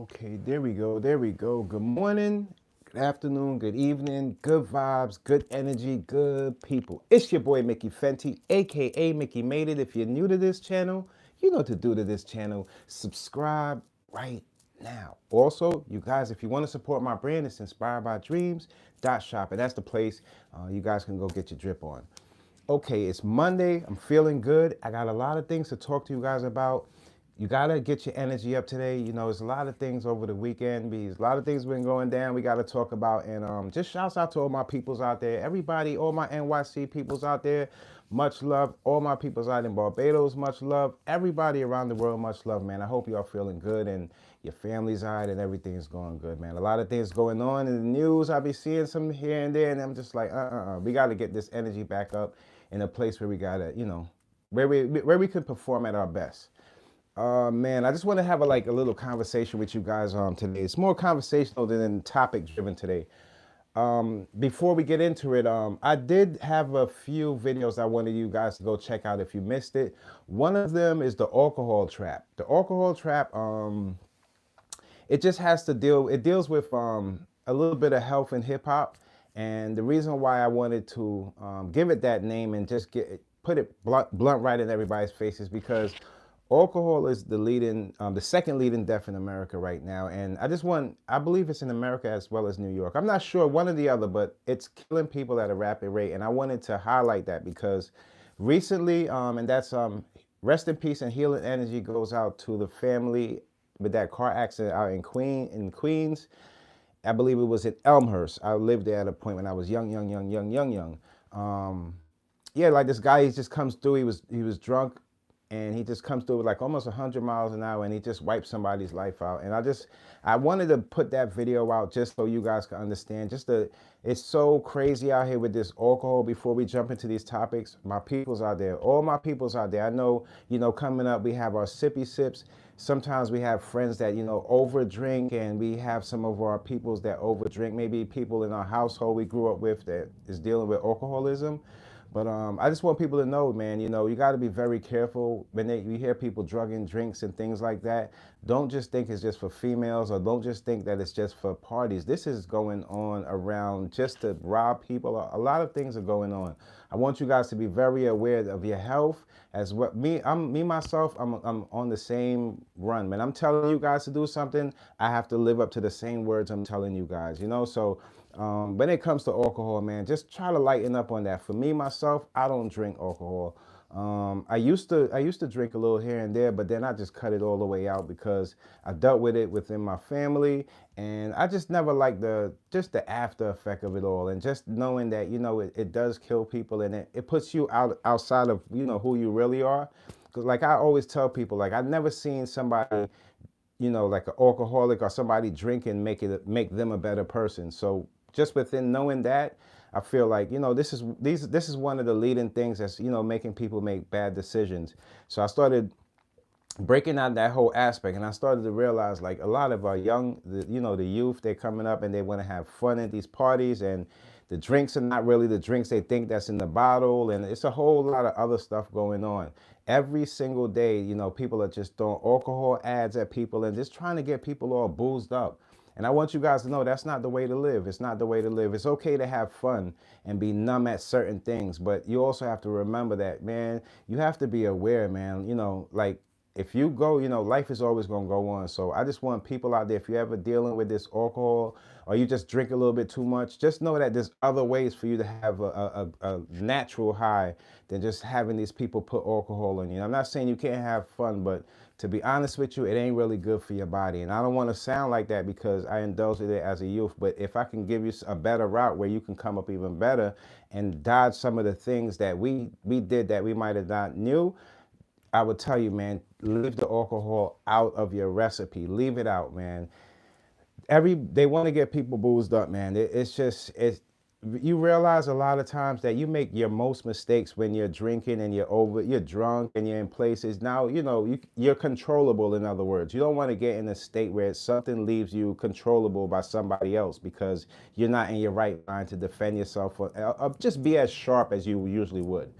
Okay, there we go. There we go. Good morning, good afternoon, good evening, good vibes, good energy, good people. It's your boy Mickey Fenty, aka Mickey Made It. If you're new to this channel, you know what to do to this channel. Subscribe right now. Also, you guys, if you want to support my brand, it's inspired by dreams shop, and that's the place you guys can go get your drip on. Okay, it's Monday. I'm feeling good. I got a lot of things to talk to you guys about. You gotta get your energy up today. You know, there's a lot of things over the weekend. Because a lot of things been going down. We gotta talk about, and just shouts out to all my peoples out there. Everybody, all my NYC peoples out there. Much love. All my peoples out in Barbados, much love. Everybody around the world, much love, man. I hope y'all feeling good and your family's all right and everything's going good, man. A lot of things going on in the news. I be seeing some here and there, and I'm just like, we gotta get this energy back up in a place where we gotta, where we can perform at our best. Man, I just want to have a little conversation with you guys today. It's more conversational than topic driven today. Before we get into it, I did have a few videos I wanted you guys to go check out if you missed it. One of them is the alcohol trap. The alcohol trap, it just has to it deals with a little bit of health and hip hop. And the reason why I wanted to give it that name and just put it blunt right in everybody's faces because alcohol is the second leading death in America right now. And I believe it's in America as well as New York. I'm not sure, one or the other, but it's killing people at a rapid rate. And I wanted to highlight that because recently, and that's rest in peace and healing energy goes out to the family with that car accident out in Queens. I believe it was at Elmhurst. I lived there at a point when I was young. Yeah, like this guy, he just comes through. He was drunk, and he just comes through with like almost 100 miles an hour, and he just wiped somebody's life out. And I wanted to put that video out just so you guys can understand. It's so crazy out here with this alcohol. Before we jump into these topics, my peoples out there, all my peoples out there. I know, coming up, we have our sippy sips. Sometimes we have friends that, over drink, and we have some of our peoples that over drink. Maybe people in our household we grew up with that is dealing with alcoholism. But I just want people to know, man, you got to be very careful when you hear people drugging drinks and things like that. Don't just think it's just for females, or don't just think that it's just for parties. This is going on around just to rob people. A lot of things are going on. I want you guys to be very aware of your health. As what myself, I'm on the same run, man. I'm telling you guys to do something, I have to live up to the same words I'm telling you guys, So when it comes to alcohol, man, just try to lighten up on that. For me, myself, I don't drink alcohol. I used to drink a little here and there, but then I just cut it all the way out because I dealt with it within my family, and I just never liked the after effect of it all, and just knowing that it does kill people, and it puts you outside of who you really are. Because like I always tell people, like I've never seen somebody like an alcoholic or somebody drinking make them a better person. So just within knowing that, I feel like this is one of the leading things that's making people make bad decisions. So I started breaking out that whole aspect, and I started to realize like a lot of our the youth, they're coming up and they want to have fun at these parties, and the drinks are not really the drinks they think that's in the bottle, and it's a whole lot of other stuff going on. Every single day, people are just throwing alcohol ads at people and just trying to get people all boozed up. And I want you guys to know that's not the way to live. It's not the way to live. It's okay to have fun and be numb at certain things, but you also have to remember that, man, you have to be aware, man. Like if you go, life is always going to go on. So I just want people out there, if you're ever dealing with this alcohol or you just drink a little bit too much, just know that there's other ways for you to have a natural high than just having these people put alcohol in you. I'm not saying you can't have fun, but to be honest with you, it ain't really good for your body. And I don't want to sound like that because I indulged in it as a youth, but if I can give you a better route where you can come up even better and dodge some of the things that we did that we might have not knew, I would tell you, man, leave the alcohol out of your recipe. Leave it out, man. They want to get people boozed up, man. You realize a lot of times that you make your most mistakes when you're drinking and you're drunk and you're in places. Now, you're controllable, in other words. You don't want to get in a state where something leaves you controllable by somebody else because you're not in your right mind to defend yourself or just be as sharp as you usually would.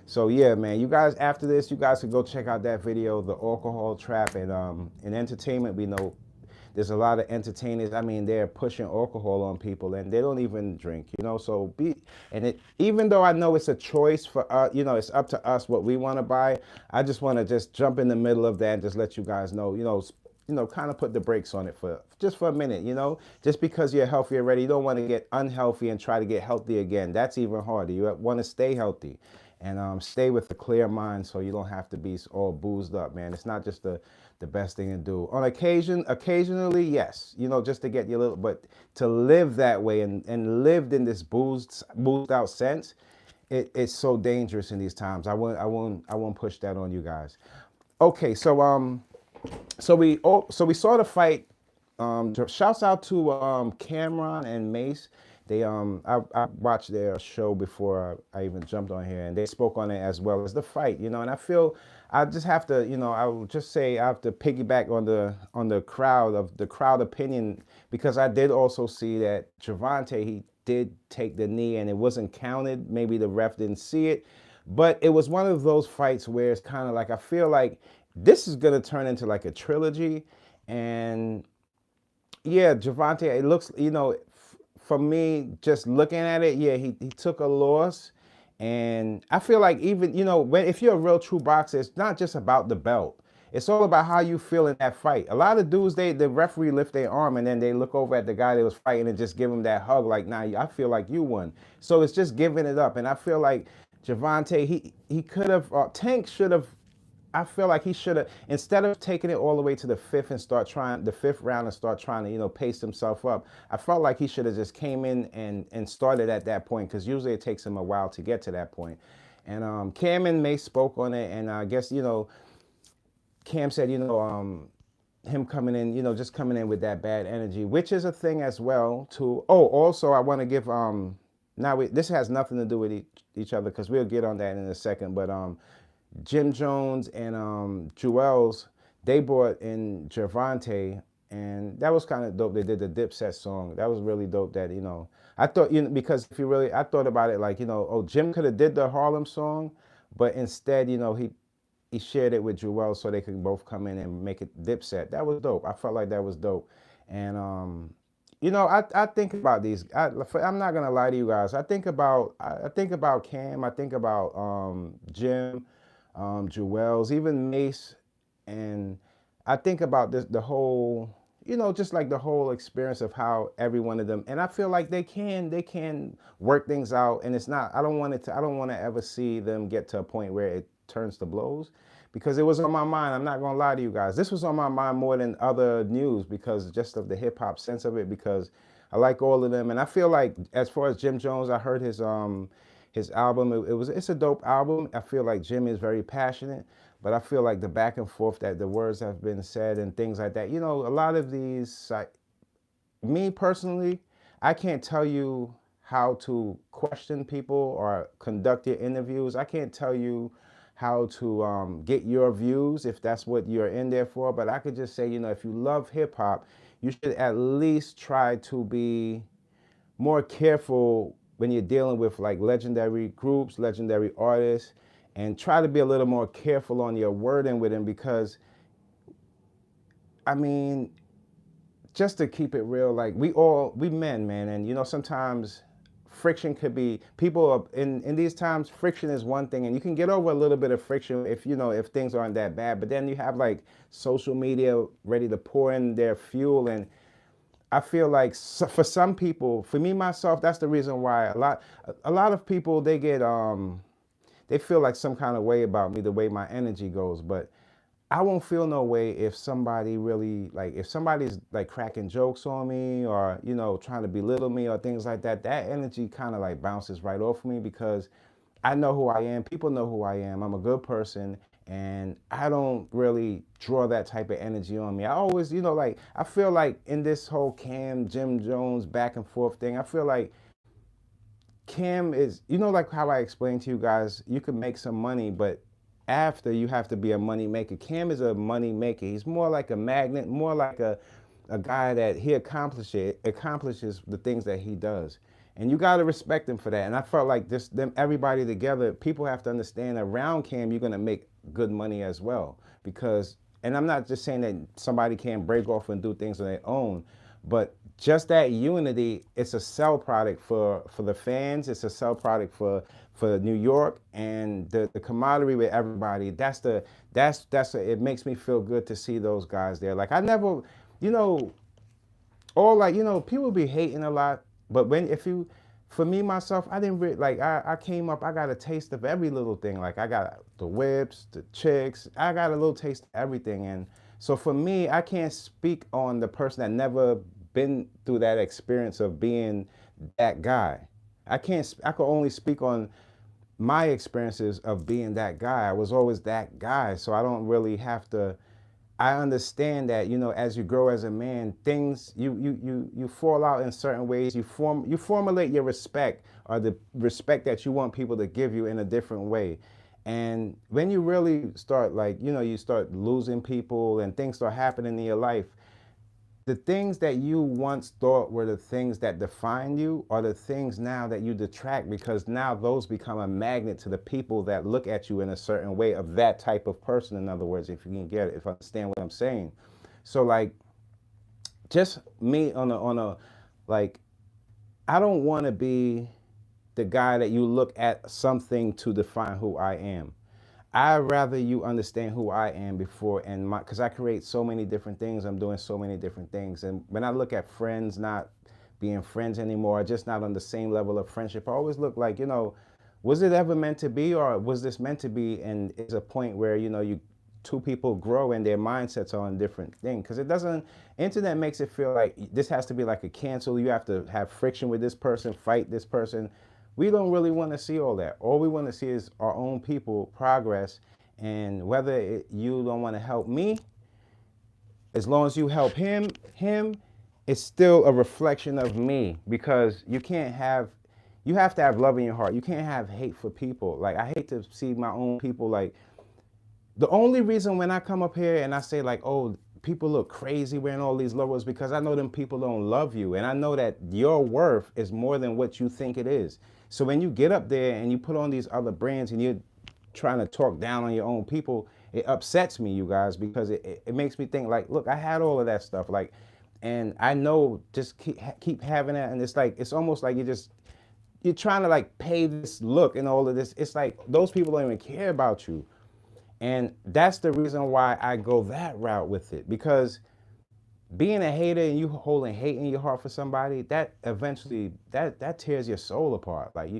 So yeah, man, you guys, after this, you guys can go check out that video, The Alcohol Trap. And in entertainment, we know there's a lot of entertainers. I mean, they're pushing alcohol on people, and they don't even drink, you know. So even though I know it's a choice for us, you know, it's up to us what we want to buy. I just want to just jump in the middle of that and just let you guys know, kind of put the brakes on it for just for a minute, you know. Just because you're healthy already, you don't want to get unhealthy and try to get healthy again. That's even harder. You want to stay healthy and stay with a clear mind, so you don't have to be all boozed up, man. It's not just the best thing to do. On occasionally, yes, you know, just to get you a little, but to live that way and lived in this boozed out sense, it's so dangerous in these times. I won't push that on you guys. Okay, so we saw the fight. Shouts out to Cameron and Mace. I watched their show before I even jumped on here, and they spoke on it as well as the fight, you know. And I feel I just have to, you know, I will just say I have to piggyback on the crowd opinion, because I did also see that Gervonta, he did take the knee and it wasn't counted. Maybe the ref didn't see it, but it was one of those fights where it's kind of like I feel like this is gonna turn into like a trilogy, and yeah, Gervonta, it looks, you know, for me, just looking at it, yeah, he took a loss. And I feel like even, you know, if you're a real true boxer, it's not just about the belt. It's all about how you feel in that fight. A lot of dudes, the referee lift their arm and then they look over at the guy that was fighting and just give him that hug like, nah, I feel like you won. So it's just giving it up. And I feel like Gervonta, he could have, Tank should have, I feel like he should have, instead of taking it all the way to the fifth round and start trying to, you know, pace himself up, I felt like he should have just came in and started at that point, because usually it takes him a while to get to that point. And Cam and Mace spoke on it, and I guess, you know, Cam said, you know, him coming in, you know, just coming in with that bad energy, which is a thing as well too. Oh, also I want to give, this has nothing to do with each other, because we'll get on that in a second, but Jim Jones and Jewels, they brought in Gervonta, and that was kind of dope. They did the Dipset song. That was really dope. That, you know, I thought, you know, because I thought about it like, you know, oh, Jim could have did the Harlem song, but instead, you know, he shared it with Jewels so they could both come in and make it Dipset. That was dope. I felt like that was dope. And you know, I think about these. I'm not gonna lie to you guys. I think about Cam. I think about Jim. Jewels, even Mace, and I think about the whole, you know, just like the whole experience of how every one of them, and I feel like they can work things out, and it's not, I don't want to ever see them get to a point where it turns to blows, because it was on my mind. I'm not gonna lie to you guys. This was on my mind more than other news, because just of the hip hop sense of it, because I like all of them, and I feel like as far as Jim Jones, I heard his album. It's a dope album. I feel like Jim is very passionate, but I feel like the back and forth that the words have been said and things like that, you know, a lot of these, me personally, I can't tell you how to question people or conduct your interviews. I can't tell you how to get your views if that's what you're in there for, but I could just say, you know, if you love hip hop, you should at least try to be more careful when you're dealing with like legendary groups, legendary artists, and try to be a little more careful on your wording with them, because, I mean, just to keep it real, like we men, man, and you know, sometimes friction could be, people are, in these times, friction is one thing, and you can get over a little bit of friction if, you know, if things aren't that bad, but then you have like social media ready to pour in their fuel, and I feel like for some people, for me, myself, that's the reason why a lot of people, they get, they feel like some kind of way about me, the way my energy goes, but I won't feel no way if somebody really, like, if somebody's like cracking jokes on me or, you know, trying to belittle me or things like that, that energy kind of like bounces right off me, because I know who I am. People know who I am. I'm a good person. And I don't really draw that type of energy on me. I always, you know, like, I feel like in this whole Cam, Jim Jones back and forth thing, I feel like Cam is, you know, like how I explained to you guys, you can make some money, but after you have to be a money maker. Cam is a money maker. He's more like a magnet, more like a guy that he accomplishes the things that he does. And you got to respect him for that. And I felt like everybody together, people have to understand around Cam, you're going to make good money as well, because and I'm not just saying that somebody can't break off and do things on their own, but just that unity, it's a sell product for the fans. It's a sell product for New York, and the camaraderie with everybody. It makes me feel good to see those guys there. Like I never, you know, all like, you know, people be hating a lot, but for me myself, I didn't really, like I came up, I got a taste of every little thing. Like I got the whips, the chicks, I got a little taste of everything. And so for me, I can't speak on the person that never been through that experience of being that guy. I can only speak on my experiences of being that guy. I was always that guy, so I don't really have to. I understand that, you know, as you grow as a man, things you fall out in certain ways. You formulate your respect, or the respect that you want people to give you, in a different way. And when you really start, like, you know, you start losing people and things start happening in your life, the things that you once thought were the things that define you are the things now that you detract, because now those become a magnet to the people that look at you in a certain way, of that type of person. In other words, if you can get it, if I understand what I'm saying. So like, just me on a like, I don't want to be the guy that you look at something to define who I am. I'd rather you understand who I am before, and because I create so many different things, I'm doing so many different things. And when I look at friends not being friends anymore, just not on the same level of friendship, I always look like, you know, was it ever meant to be, or was this meant to be? And it's a point where, you know, two people grow and their mindsets are on different things. Because it doesn't, internet makes it feel like this has to be like a cancel. You have to have friction with this person, fight this person. We don't really want to see all that. All we want to see is our own people progress. And whether you don't want to help me, as long as you help him, it's still a reflection of me. Because you have to have love in your heart. You can't have hate for people. Like, I hate to see my own people, like, the only reason when I come up here and I say like, oh, people look crazy wearing all these logos, because I know them people don't love you. And I know that your worth is more than what you think it is. So when you get up there and you put on these other brands and you're trying to talk down on your own people, it upsets me, you guys, because it makes me think like, look, I had all of that stuff. Like, and I know, just keep having that. And it's like, it's almost like you're trying to like pay this look and all of this. It's like those people don't even care about you. And that's the reason why I go that route with it, because being a hater and you holding hate in your heart for somebody, that eventually that tears your soul apart. Like,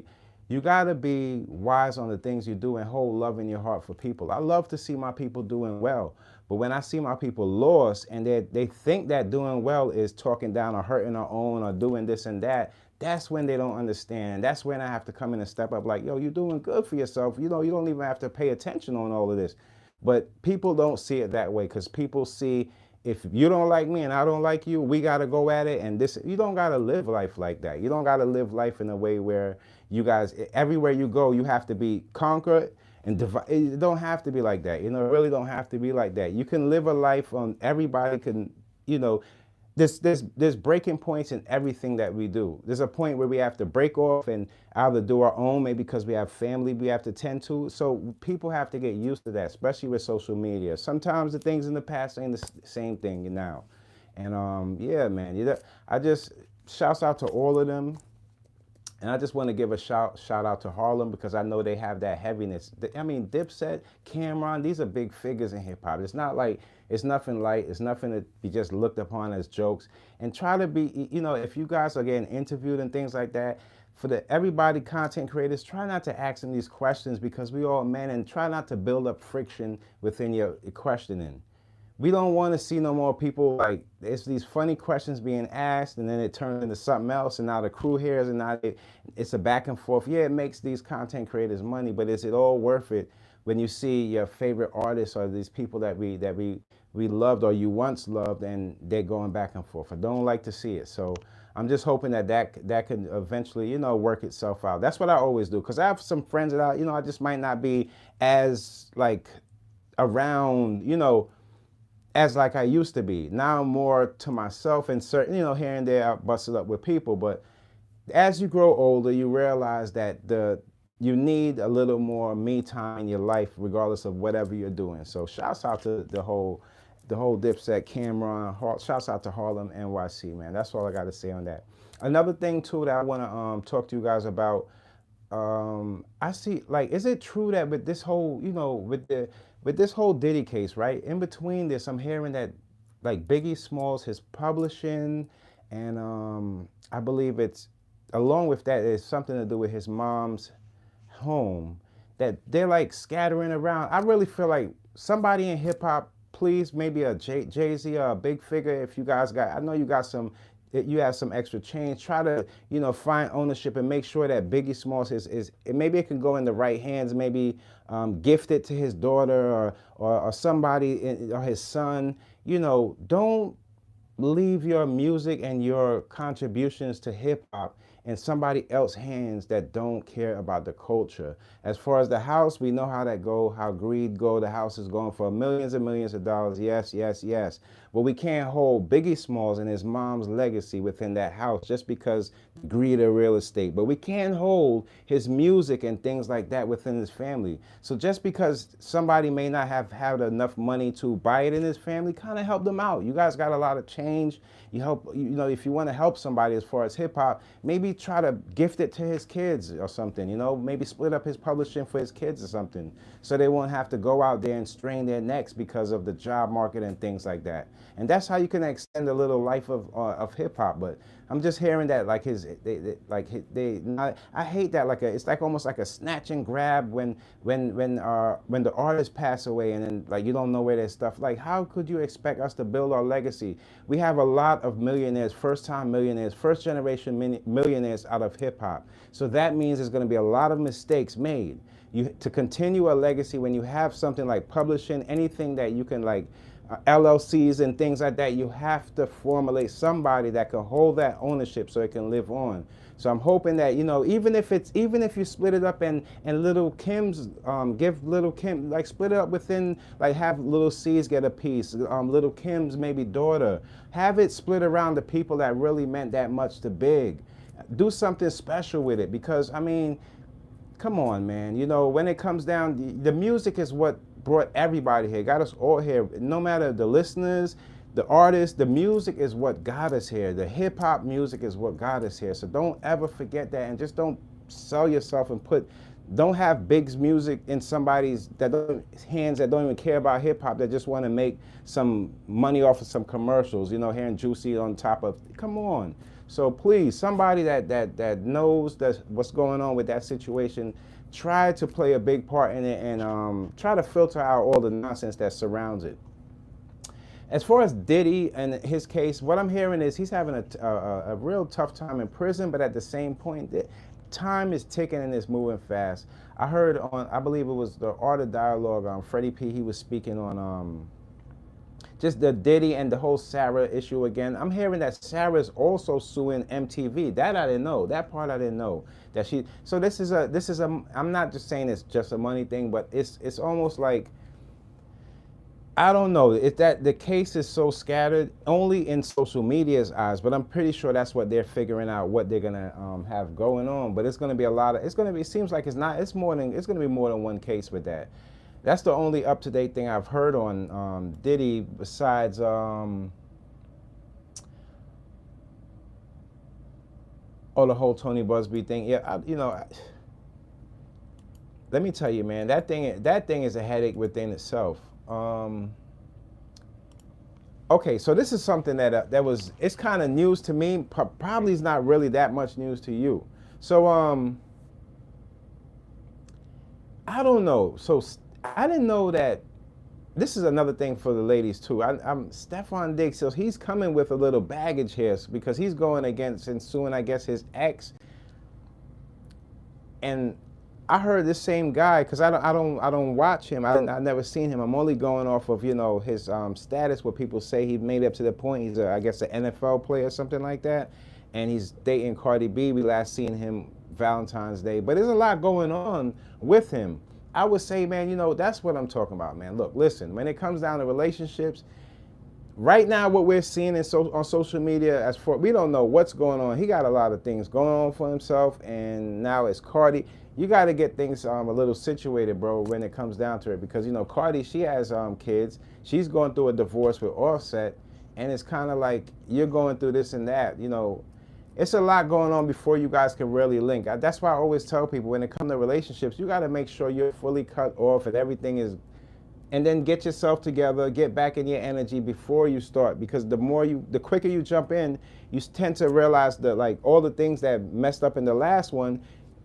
you gotta be wise on the things you do and hold love in your heart for people. I love to see my people doing well, but when I see my people lost and they think that doing well is talking down or hurting their own or doing this and that, that's when they don't understand. That's when I have to come in and step up like, yo, you're doing good for yourself. You know, you don't even have to pay attention on all of this. But people don't see it that way, because people see, if you don't like me and I don't like you, we got to go at it. And this, you don't got to live life like that. You don't got to live life in a way where you guys, everywhere you go, you have to be conquered and divide. It don't have to be like that. You know, it really don't have to be like that. You can live a life on, everybody can, you know, there's breaking points in everything that we do. There's a point where we have to break off and either do our own, maybe because we have family we have to tend to. So people have to get used to that, especially with social media. Sometimes the things in the past ain't the same thing now. And yeah, man, I just, shouts out to all of them. And I just want to give a shout out to Harlem, because I know they have that heaviness. I mean, Dipset, Cameron, these are big figures in hip hop. It's not like, it's nothing light. It's nothing to be just looked upon as jokes. And try to be, you know, if you guys are getting interviewed and things like that, for everybody, content creators, try not to ask them these questions, because we all men, and try not to build up friction within your questioning. We don't want to see no more people like, it's these funny questions being asked and then it turns into something else, and now the crew hears, and now it's a back and forth. Yeah, it makes these content creators money, but is it all worth it when you see your favorite artists or these people that we loved or you once loved, and they're going back and forth? I don't like to see it. So I'm just hoping that could eventually, you know, work itself out. That's what I always do, because I have some friends that I just might not be as like around, you know, as like I used to be. Now I'm more to myself, and certain, you know, here and there I busted up with people. But as you grow older, you realize that you need a little more me time in your life, regardless of whatever you're doing. So shouts out to the whole the whole Dipset, Cameron. Shouts out to Harlem, NYC, man. That's all I got to say on that. Another thing too that I want to talk to you guys about. I see, like, is it true that with this whole, with this whole Diddy case, right? In between this, I'm hearing that like Biggie Smalls, his publishing, and I believe it's along with that, it's something to do with his mom's home, that they're like scattering around. I really feel like somebody in hip hop, please, maybe a Jay-Z or a big figure, if you guys got, I know you got some, you have some extra change, try to, find ownership and make sure that Biggie Smalls is maybe it can go in the right hands, maybe gift it to his daughter or somebody, or his son. Don't leave your music and your contributions to hip hop in somebody else's hands that don't care about the culture. As far as the house, we know how that go, how greed go. The house is going for millions and millions of dollars. Yes, yes, yes. But we can't hold Biggie Smalls and his mom's legacy within that house just because greed of real estate. But we can hold his music and things like that within his family. So just because somebody may not have had enough money to buy it in his family, kind of help them out. You guys got a lot of change. You help, if you want to help somebody as far as hip hop, maybe try to gift it to his kids or something, maybe split up his publishing for his kids or something, so they won't have to go out there and strain their necks because of the job market and things like that. And that's how you can extend a little life of hip hop. But I'm just hearing that like I hate that, it's like almost like a snatch and grab when the artists pass away and then like you don't know where their stuff. Like, how could you expect us to build our legacy? We have a lot of millionaires, first generation millionaires out of hip hop. So that means there's going to be a lot of mistakes made. To continue a legacy when you have something like publishing, anything that you can like LLCs and things like that, you have to formulate somebody that can hold that ownership so it can live on. So I'm hoping that, even if you split it up and Little Kim's, give Little Kim, like split it up within, like have Little C's get a piece, Little Kim's maybe daughter, have it split around the people that really meant that much to Big. Do something special with it, because I mean, come on, man. When it comes down, the music is what brought everybody here, got us all here. No matter the listeners, the artists, the music is what got us here. The hip hop music is what got us here. So don't ever forget that, and just don't sell yourself and don't have Big's music in somebody's hands that don't even care about hip hop, that just want to make some money off of some commercials, hearing Juicy on top of, come on. So please, somebody that knows what's going on with that situation, try to play a big part in it and try to filter out all the nonsense that surrounds it. As far as Diddy and his case, what I'm hearing is he's having a real tough time in prison, but at the same point, time is ticking and it's moving fast. I heard on, I believe it was the Art of Dialogue, Freddie P, he was speaking on just the Diddy and the whole Sara issue again. I'm hearing that Sarah's also suing MTV. That I didn't know. That part I didn't know. So this is a, I'm not just saying it's just a money thing, but it's almost like, I don't know, if that the case is so scattered only in social media's eyes, but I'm pretty sure that's what they're figuring out, what they're gonna have going on. But it's gonna be a lot of, it seems like it's gonna be more than one case with that. That's the only up-to-date thing I've heard on Diddy, besides the whole Tony Busby thing. Yeah, let me tell you, man, that thing is a headache within itself. Okay, so this is something that it's kind of news to me. Probably is not really that much news to you. So I don't know. So I didn't know that. This is another thing for the ladies too. I'm Stefon Diggs, so he's coming with a little baggage here because he's going against and suing, I guess, his ex. And I heard this same guy, because I don't watch him. I've never seen him. I'm only going off of his status, what people say he made up to the point. He's I guess an NFL player or something like that, and he's dating Cardi B. We last seen him Valentine's Day, but there's a lot going on with him. I would say, man, that's what I'm talking about, man. Look, listen, when it comes down to relationships, right now what we're seeing on social media, as for, we don't know what's going on. He got a lot of things going on for himself, and now it's Cardi. You got to get things a little situated, bro, when it comes down to it, because, you know, Cardi, she has kids. She's going through a divorce with Offset, and it's kind of like you're going through this and that. You know, it's a lot going on before you guys can really link. That's why I always tell people, when it comes to relationships, you got to make sure you're fully cut off and everything is, and then get yourself together, get back in your energy before you start, because the quicker you jump in, you tend to realize that, like, all the things that messed up in the last one,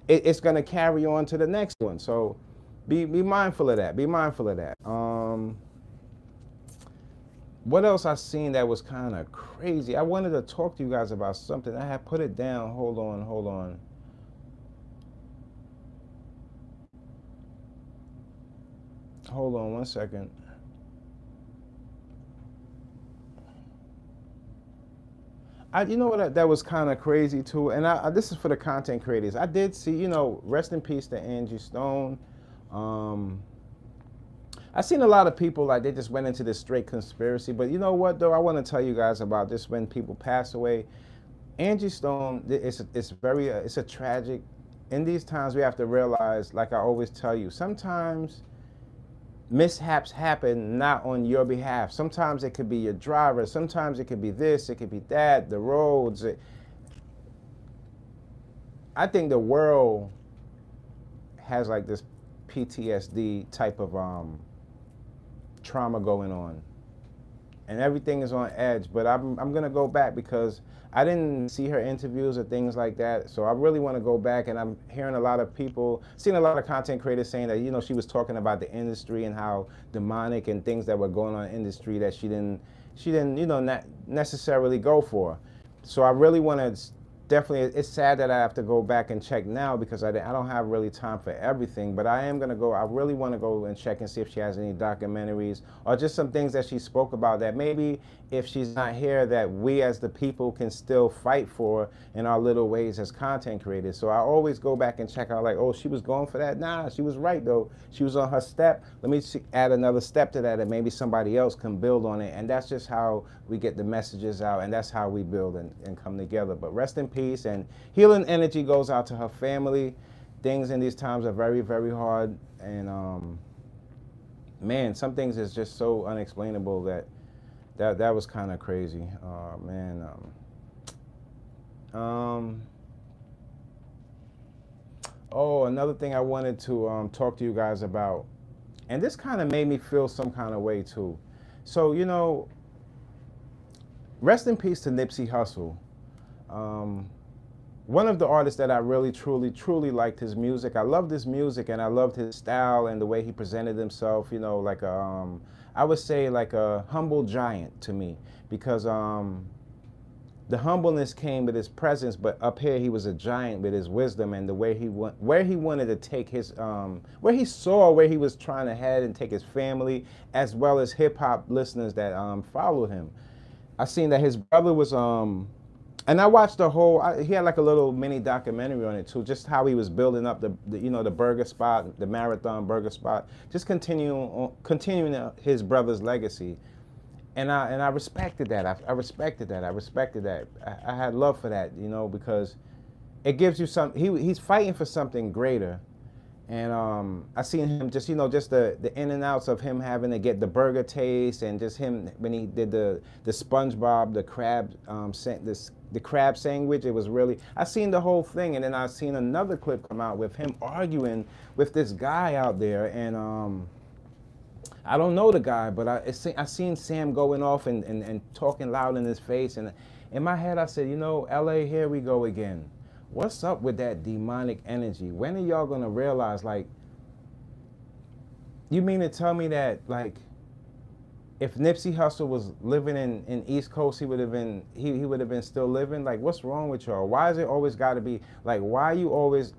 it's gonna carry on to the next one. So be mindful of that. Be mindful of that. What else I seen that was kind of crazy? I wanted to talk to you guys about something. I had put it down. Hold on. Hold on 1 second. You know what, that was kind of crazy too, and this is for the content creators. I did see, you know, rest in peace to Angie Stone. I seen a lot of people, like, they just went into this straight conspiracy, but you know what though, I want to tell you guys about this. When people pass away, Angie Stone, it's a tragic. In these times, we have to realize, like I always tell you, sometimes mishaps happen not on your behalf. Sometimes it could be your driver. Sometimes it could be this, it could be that, the roads. I think the world has like this PTSD type of trauma going on, and everything is on edge. But I'm gonna go back, because I didn't see her interviews or things like that, so I really want to go back. And I'm hearing a lot of people, seeing a lot of content creators saying that, you know, she was talking about the industry and how demonic and things that were going on in the industry that she didn't, you know, not necessarily go for. So I really want to definitely, it's sad that I have to go back and check now, because I don't have really time for everything, but I am going to go. I really want to go and check and see if she has any documentaries or just some things that she spoke about that maybe, if she's not here, that we as the people can still fight for in our little ways as content creators. So I always go back and check out, like, oh, she was going for that. Nah, she was right though. She was on her step. Let me add another step to that, and maybe somebody else can build on it. And that's just how we get the messages out, and that's how we build and come together. But rest in peace, and healing energy goes out to her family. Things in these times are very, very hard, and man, some things is just so unexplainable that was kind of crazy. Man. Oh, another thing I wanted to talk to you guys about, and this kind of made me feel some kind of way too. So, you know, rest in peace to Nipsey Hussle. One of the artists that I really, truly liked his music. I loved his music, and I loved his style and the way he presented himself, you know, like I would say like a humble giant to me, because the humbleness came with his presence, but up here he was a giant with his wisdom and the way where he wanted to take his, where he saw where he was trying to head and take his family, as well as hip hop listeners that followed him. I seen that his brother was, and I watched the whole, he had like a little mini documentary on it too, just how he was building up the you know, the burger spot, the marathon burger spot, just continuing his brother's legacy. And I respected that. I respected that. I had love for that, you know, because it gives you some, he's fighting for something greater. And I seen him just, you know, just the in and outs of him having to get the burger taste, and just him when he did the SpongeBob, the crab sandwich. It was really, I seen the whole thing. And then I seen another clip come out with him arguing with this guy out there, and I don't know the guy, but I seen Sam going off and talking loud in his face, and in my head I said, you know, LA, here we go again. What's up with that demonic energy? When are y'all gonna realize, like, you mean to tell me that, like, if Nipsey Hussle was living in East Coast, he would have been still living? Like, what's wrong with y'all? Why is it always gotta be, like, why you always,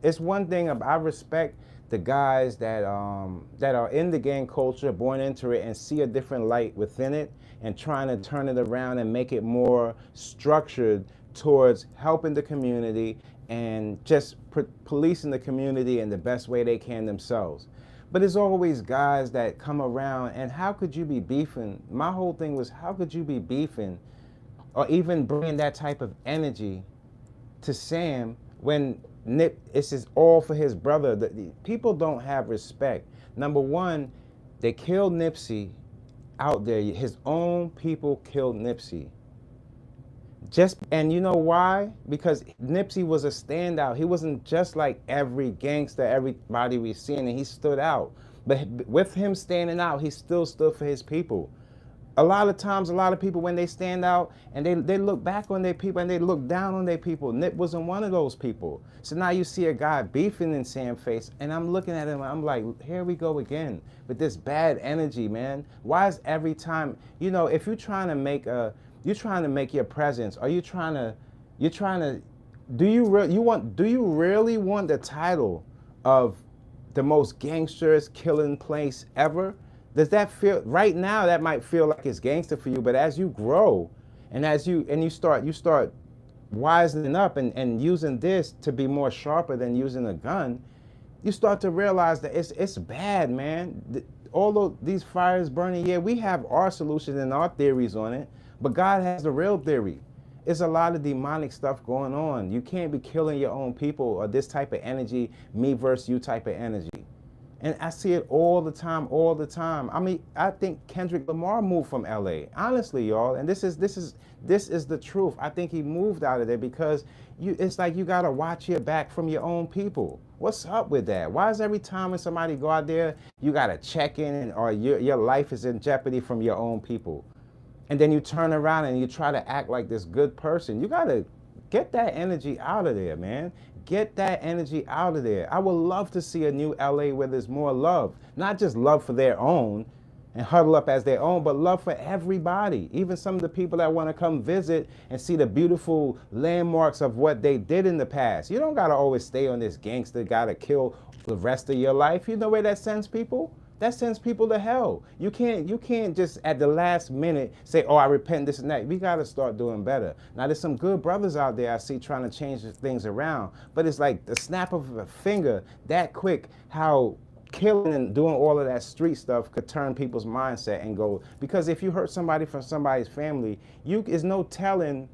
it's one thing, I respect the guys that are in the gang culture, born into it, and see a different light within it, and trying to turn it around and make it more structured towards helping the community and just policing the community in the best way they can themselves. But it's always guys that come around, and how could you be beefing? My whole thing was, how could you be beefing or even bringing that type of energy to Sam when it's just all for his brother? The people don't have respect. Number one, they killed Nipsey out there. His own people killed Nipsey. And you know why? Because Nipsey was a standout. He wasn't just like every gangster, everybody we've seen, and he stood out. But with him standing out, he still stood for his people. A lot of times, a lot of people, when they stand out and they look back on their people and they look down on their people. Nip wasn't one of those people. So now you see a guy beefing in Sam's face, and I'm looking at him, I'm like, here we go again with this bad energy, man. Why is every time, if you're trying to make your presence, do you really want the title of the most gangsters killing place ever? Does that feel, right now that might feel like it's gangster for you, but as you grow and you start wisening up and using this to be more sharper than using a gun, you start to realize that it's bad, man. All of these fires burning, yeah, we have our solutions and our theories on it, but God has the real theory. It's a lot of demonic stuff going on. You can't be killing your own people or this type of energy, me versus you type of energy. And I see it all the time. I mean, I think Kendrick Lamar moved from LA. Honestly, y'all, and this is the truth. I think he moved out of there because it's like you gotta watch your back from your own people. What's up with that? Why is every time when somebody go out there, you gotta check in or your life is in jeopardy from your own people? And then you turn around and you try to act like this good person. You gotta get that energy out of there, man. Get that energy out of there. I would love to see a new LA where there's more love. Not just love for their own and huddle up as their own, but love for everybody. Even some of the people that want to come visit and see the beautiful landmarks of what they did in the past. You don't got to always stay on this gangster, got to kill the rest of your life. You know where that sends people? That sends people to hell. You can't just at the last minute say, oh, I repent this and that. We got to start doing better. Now, there's some good brothers out there I see trying to change things around, but it's like the snap of a finger that quick, how killing and doing all of that street stuff could turn people's mindset and go, because if you hurt somebody from somebody's family, is no telling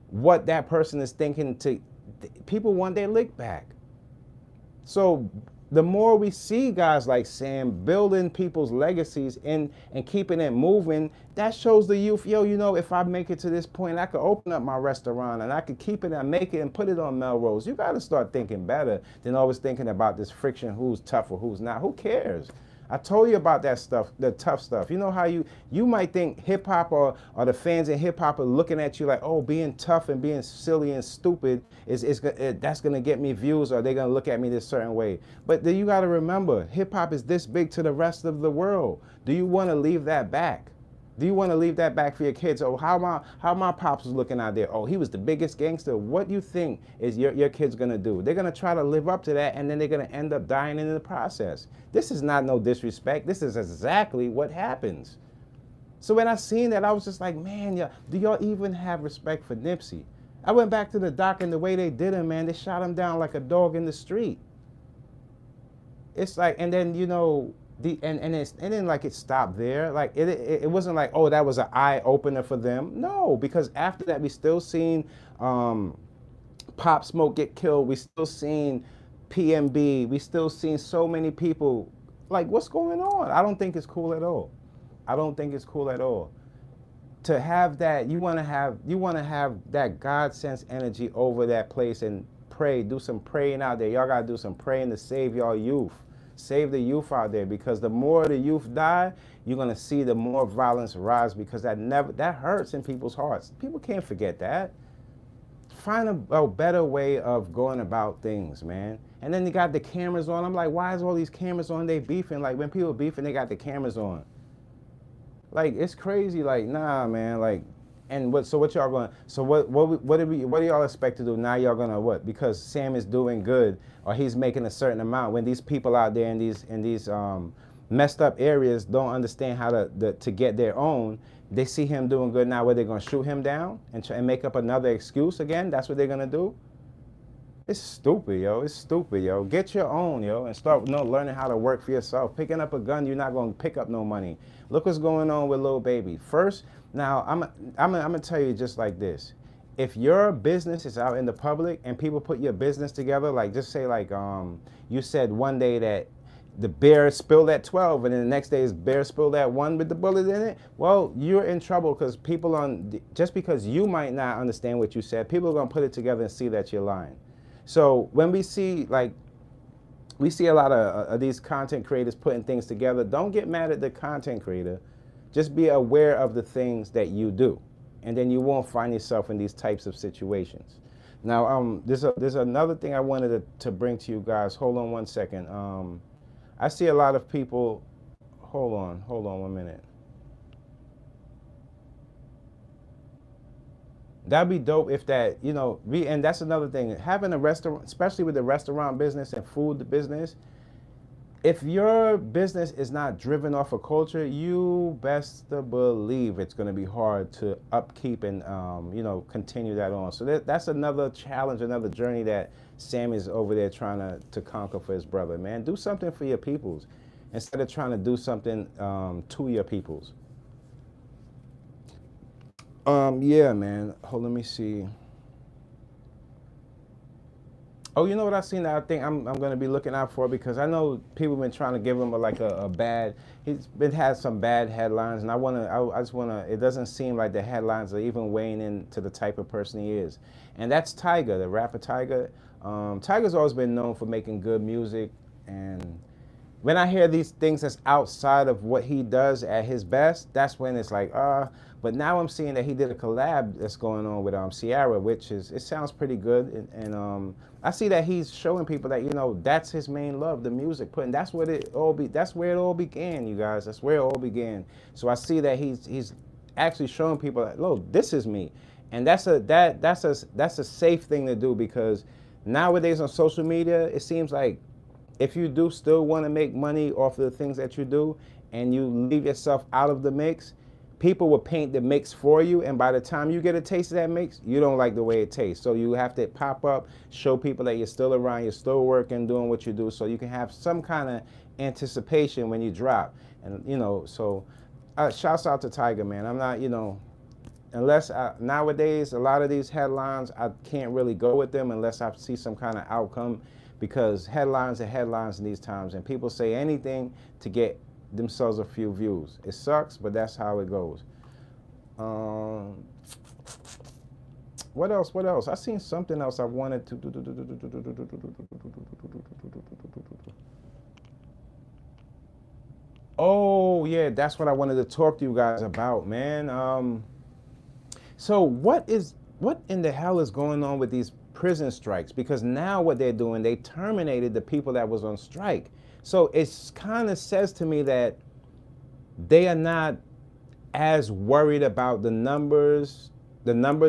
what that person is thinking. People want their lick back. So the more we see guys like Sam building people's legacies and keeping it moving, that shows the youth, if I make it to this point, I could open up my restaurant and I could keep it and make it and put it on Melrose. You got to start thinking better than always thinking about this friction, who's tough or who's not. Who cares? I told you about that stuff, the tough stuff. You know how you might think hip hop or the fans in hip hop are looking at you like, oh, being tough and being silly and stupid that's gonna get me views, or they're gonna look at me this certain way. But then you gotta remember, hip hop is this big to the rest of the world. Do you want to leave that back? Do you want to leave that back for your kids? Oh, how my pops was looking out there. Oh, he was the biggest gangster. What do you think is your kids gonna do? They're gonna try to live up to that, and then they're gonna end up dying in the process. This is not no disrespect. This is exactly what happens. So when I seen that, I was just like, man, do y'all even have respect for Nipsey? I went back to the doc, and the way they did him, man, they shot him down like a dog in the street. It's like, and then and then like it stopped there. Like it wasn't like, oh, that was an eye opener for them. No, because after that we still seen Pop Smoke get killed. We still seen PMB. We still seen so many people. Like, what's going on? I don't think it's cool at all. I don't think it's cool at all. To have that, you want to have that God sense energy over that place and pray. Do some praying out there. Y'all gotta do some praying to save y'all youth. Save the youth out there, because the more the youth die, you're gonna see the more violence rise, because that hurts in people's hearts. People can't forget that. Find a better way of going about things, man. And then you got the cameras on. I'm like, why is all these cameras on? They beefing. Like, when people beefing, they got the cameras on. Like, it's crazy. Like, nah, man. Like, and what y'all going? So what do y'all expect to do now? Y'all gonna what? Because Sam is doing good, or he's making a certain amount. When these people out there in these messed up areas don't understand how to get their own, they see him doing good now. Where they're gonna shoot him down and make up another excuse again? That's what they're gonna do. It's stupid, yo. It's stupid, yo. Get your own, yo, and start learning how to work for yourself. Picking up a gun, you're not gonna pick up no money. Look what's going on with Lil Baby. First, now I'm gonna tell you just like this. If your business is out in the public and people put your business together, like just say like you said one day that the bear spilled at 12 and then the next day is bear spilled at 1 with the bullet in it, well, you're in trouble because people just because you might not understand what you said, people are gonna put it together and see that you're lying. So when we see a lot of these content creators putting things together, don't get mad at the content creator. Just be aware of the things that you do, and then you won't find yourself in these types of situations. Now, there's another thing I wanted to bring to you guys. Hold on one second. I see a lot of people. Hold on 1 minute. That'd be dope if that, and that's another thing. Having a restaurant, especially with the restaurant business and food business, if your business is not driven off of culture, you best to believe it's going to be hard to upkeep and, continue that on. So that's another challenge, another journey that Sam is over there trying to conquer for his brother, man. Do something for your peoples instead of trying to do something to your peoples. Yeah, man. Let me see. Oh, you know what I seen that I think I'm gonna be looking out for, because I know people been trying to give him a bad. Had some bad headlines, and I just wanna. It doesn't seem like the headlines are even weighing into the type of person he is, and that's Tyga, the rapper Tyga. Tyga's always been known for making good music, and when I hear these things that's outside of what he does at his best, that's when it's like, but now I'm seeing that he did a collab that's going on with Sierra, which it sounds pretty good, and I see that he's showing people that that's his main love, the music, that's where it all began, you guys. That's where it all began. So I see that he's actually showing people that, look, this is me, and that's a safe thing to do, because nowadays on social media, it seems like if you do still want to make money off of the things that you do and you leave yourself out of the mix, people will paint the mix for you, and by the time you get a taste of that mix, you don't like the way it tastes. So you have to pop up, show people that you're still around, you're still working, doing what you do, so you can have some kind of anticipation when you drop. And so shouts out to Tyga, man. I'm not, unless nowadays a lot of these headlines, I can't really go with them unless I see some kind of outcome, because headlines are headlines in these times, and people say anything to get themselves a few views. It sucks, but that's how it goes. What else? I seen something else I wanted to. Oh yeah, that's what I wanted to talk to you guys about, man. So what in the hell is going on with these prison strikes? Because now what they're doing, they terminated the people that was on strike. So it kind of says to me that they are not as worried about the number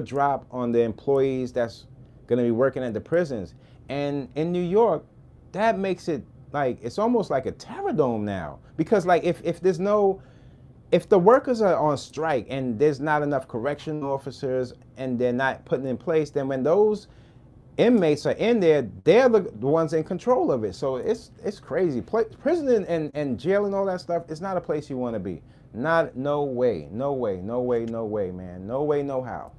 drop on the employees that's going to be working at the prisons. And in New York, that makes it like, it's almost like a terror dome now. Because like if the workers are on strike and there's not enough correctional officers and they're not putting in place, then when those inmates are in there, they're the ones in control of it. So it's crazy. Prison and jail and all that stuff, it's not a place you want to be. No way, man. No way, no how.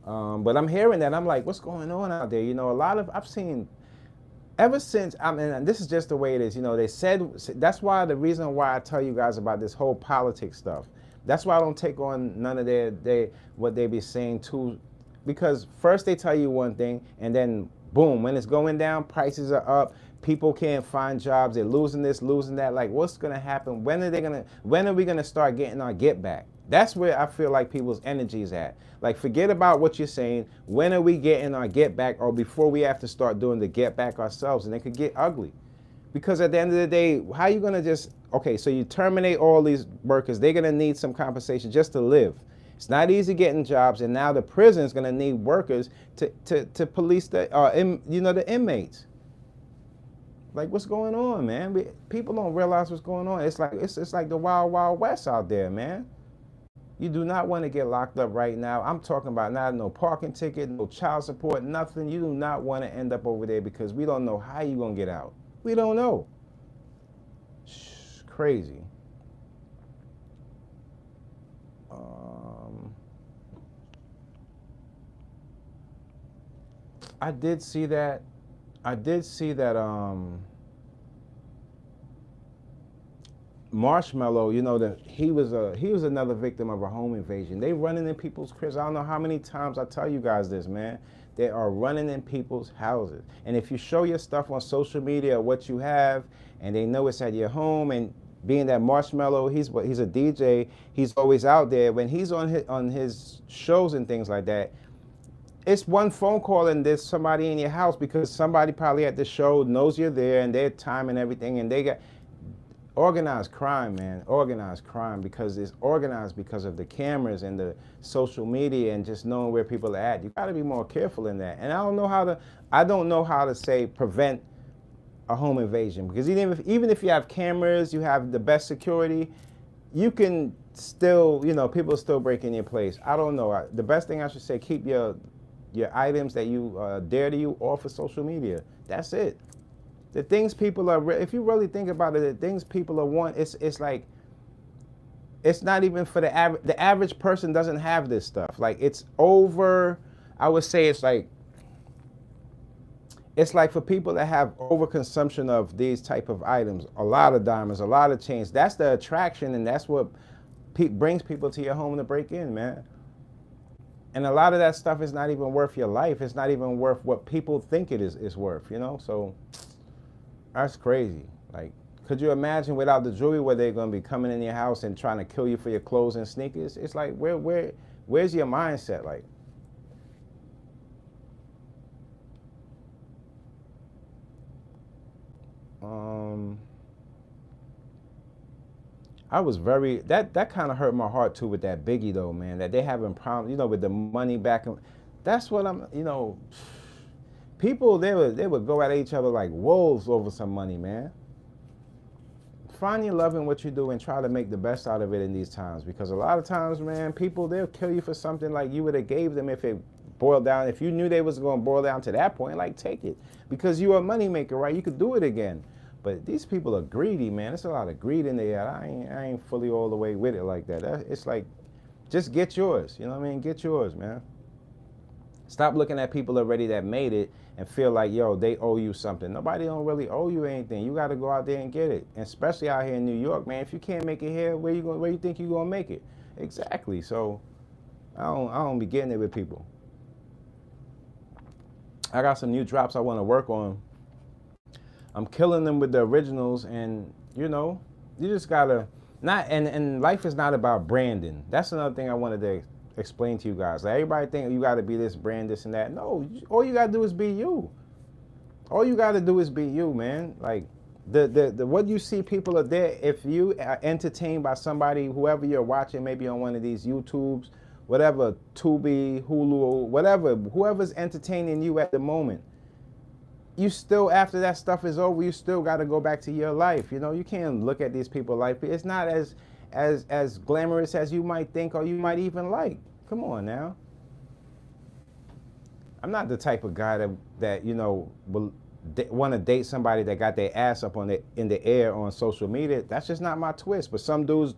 But I'm hearing that, I'm like, what's going on out there? I've seen, ever since, and this is just the way it is, they said, that's why the reason why I tell you guys about this whole politics stuff. That's why I don't take on none of what they be saying too. Because first they tell you one thing, and then boom, when it's going down, prices are up, people can't find jobs, they're losing this, losing that. Like, what's gonna happen? When are we gonna start getting our get back? That's where I feel like people's energy is at. Like, forget about what you're saying. When are we getting our get back, or before we have to start doing the get back ourselves? And it could get ugly. Because at the end of the day, how are you gonna so you terminate all these workers, they're gonna need some compensation just to live. It's not easy getting jobs, and now the prison is going to need workers to police the inmates. Like, what's going on, man? People don't realize what's going on. It's like the wild, wild west out there, man. You do not want to get locked up right now. I'm talking about not no parking ticket, no child support, nothing. You do not want to end up over there because we don't know how you're going to get out. We don't know. Crazy. I did see that. Marshmello, you know, that he was another victim of a home invasion. They running in people's cribs. I don't know how many times I tell you guys this, man. They are running in people's houses. And if you show your stuff on social media, what you have, and they know it's at your home, and being that Marshmello, he's a DJ, he's always out there. When he's on his shows and things like that, it's one phone call and there's somebody in your house because somebody probably at the show knows you're there and their time and everything, and they got organized crime, man. Organized crime, because it's organized because of the cameras and the social media and just knowing where people are at. You got to be more careful in that. And I don't know how to say prevent a home invasion, because even if you have cameras, you have the best security, you can still, you know, people still break in your place. I don't know. The best thing I should say, keep your items that you dare to you off of social media. That's it. The things people are, if you really think about it, the things people are want, it's like, it's not even for the average person doesn't have this stuff. Like, it's over, I would say it's like for people that have overconsumption of these type of items, a lot of diamonds, a lot of chains. That's the attraction, and that's what brings people to your home to break in, man. And a lot of that stuff is not even worth your life. It's not even worth what people think it is worth, you know? So that's crazy. Like, could you imagine without the jewelry where they're going to be coming in your house and trying to kill you for your clothes and sneakers? It's like, where's your mindset? Like, I was that kind of hurt my heart too with that Biggie though, man, that they having problems, you know, with the money back. That's what you know, people, they would go at each other like wolves over some money, man. Find your love in what you do and try to make the best out of it in these times, because a lot of times, man, people, they'll kill you for something like you would have gave them if it boiled down. If you knew they was going to boil down to that point, like, take it, because you're a money maker, right? You could do it again. But these people are greedy, man. There's a lot of greed in there. I ain't fully all the way with it like that. It's like, just get yours. You know what I mean? Get yours, man. Stop looking at people already that made it and feel like, yo, they owe you something. Nobody don't really owe you anything. You got to go out there and get it. And especially out here in New York, man. If you can't make it here, where you think you're gonna make it? Exactly. So I don't be getting it with people. I got some new drops I want to work on. I'm killing them with the originals, and you know, you just gotta and life is not about branding. That's another thing I wanted to explain to you guys. Like, everybody think you gotta be this brand, this and that. No, all you gotta do is be you. All you gotta do is be you, man. Like, the what you see people are there. If you are entertained by somebody, whoever you're watching, maybe on one of these YouTubes, whatever, Tubi, Hulu, whatever, whoever's entertaining you at the moment, you still, after that stuff is over, you still got to go back to your life. You know, you can't look at these people's life. It's not as glamorous as you might think or you might even like. Come on now. I'm not the type of guy that you know, will want to date somebody that got their ass up in the air on social media. That's just not my twist. But some dudes,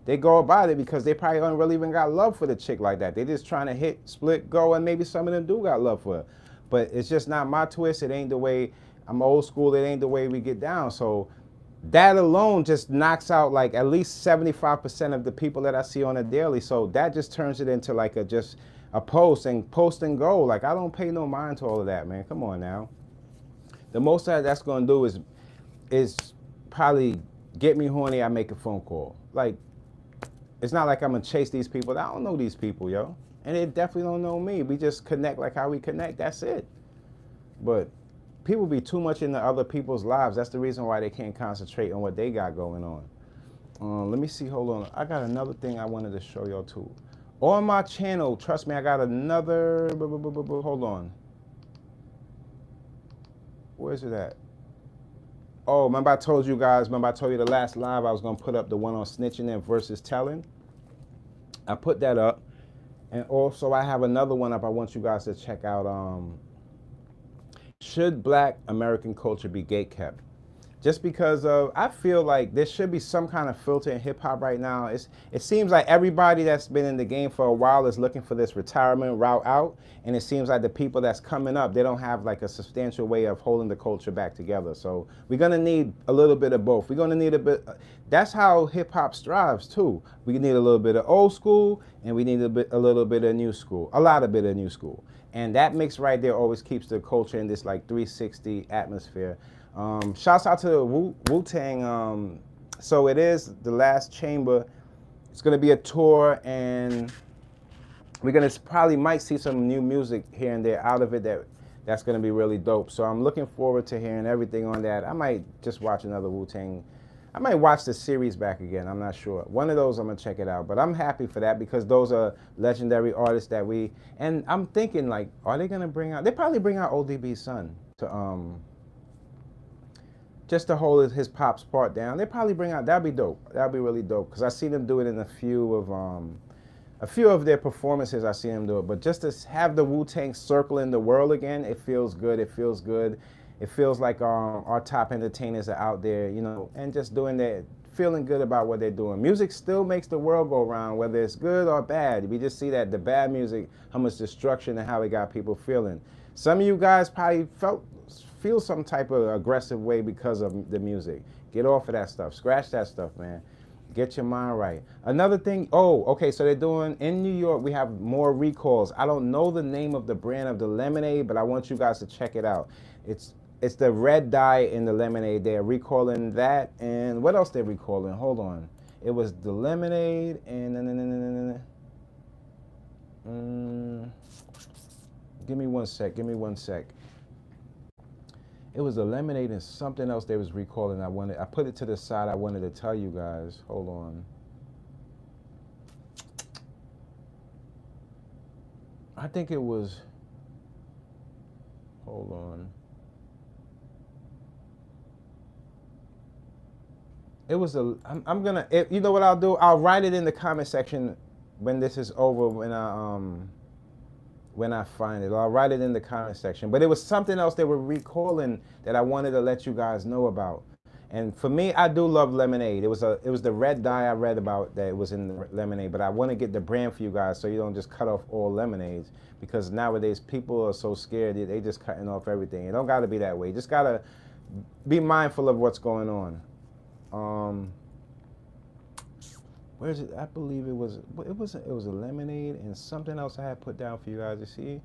they go about it because they probably don't really even got love for the chick like that. They just trying to hit, split, go, and maybe some of them do got love for her. But it's just not my twist. It ain't the way, I'm old school. It ain't the way we get down. So that alone just knocks out like at least 75% of the people that I see on a daily. So that just turns it into like just a post and go. Like, I don't pay no mind to all of that, man. Come on now. The most that's going to do is probably get me horny. I make a phone call. Like, it's not like I'm going to chase these people. I don't know these people, yo. And they definitely don't know me. We just connect like how we connect. That's it. But people be too much into other people's lives. That's the reason why they can't concentrate on what they got going on. Let me see. Hold on. I got another thing I wanted to show y'all too. On my channel, trust me, I got another. Hold on. Where's it at? Oh, remember I told you guys, remember I told you the last live I was going to put up the one on snitching and versus telling? I put that up. And also I have another one up I want you guys to check out. Should Black American culture be gatekept? Just because of, I feel like there should be some kind of filter in hip hop right now. It seems like everybody that's been in the game for a while is looking for this retirement route out, and it seems like the people that's coming up, they don't have like a substantial way of holding the culture back together. So we're gonna need a little bit of both. We're gonna need a bit. That's how hip hop strives too. We need a little bit of old school, and we need a little bit of new school, a lot of bit of new school, and that mix right there always keeps the culture in this like 360 atmosphere. Shouts out to the Wu-Tang. So it is the last chamber. It's gonna be a tour, and we're gonna probably might see some new music here and there out of it that's gonna be really dope. So I'm looking forward to hearing everything on that. I might just watch another Wu-Tang. I might watch the series back again. I'm not sure. One of those I'm gonna check it out. But I'm happy for that because those are legendary artists that and I'm thinking like, are they gonna bring out? They probably bring out ODB's son to just to hold his pop's part down. They probably bring out, that'd be dope. That'd be really dope. Cause I see them do it in a few of their performances. I see them do it. But just to have the Wu-Tang circling the world again, it feels good. It feels good. It feels like our top entertainers are out there, you know, and just doing that, feeling good about what they're doing. Music still makes the world go round, whether it's good or bad. We just see that the bad music, how much destruction and how it got people feeling. Some of you guys probably feel some type of aggressive way because of the music. Get off of that stuff. Scratch that stuff, man. Get your mind right. Another thing, okay, so they're doing, in New York, we have more recalls. I don't know the name of the brand of the lemonade, but I want you guys to check it out. It's the red dye in the lemonade. They're recalling that, and what else they're recalling? Hold on. It was the lemonade, and give me one sec. It was a lemonade and something else they was recalling. I put it to the side. I wanted to tell you guys. Hold on. I think it was, hold on. It was you know what I'll do? I'll write it in the comment section when this is over, when I find it. I'll write it in the comment section. But it was something else they were recalling that I wanted to let you guys know about. And for me, I do love lemonade. It was the red dye I read about that was in the lemonade, but I want to get the brand for you guys so you don't just cut off all lemonades, because nowadays people are so scared they just cutting off everything. It don't got to be that way. You just got to be mindful of what's going on. Where is it? I believe it was a lemonade and something else I had put down for you guys to see.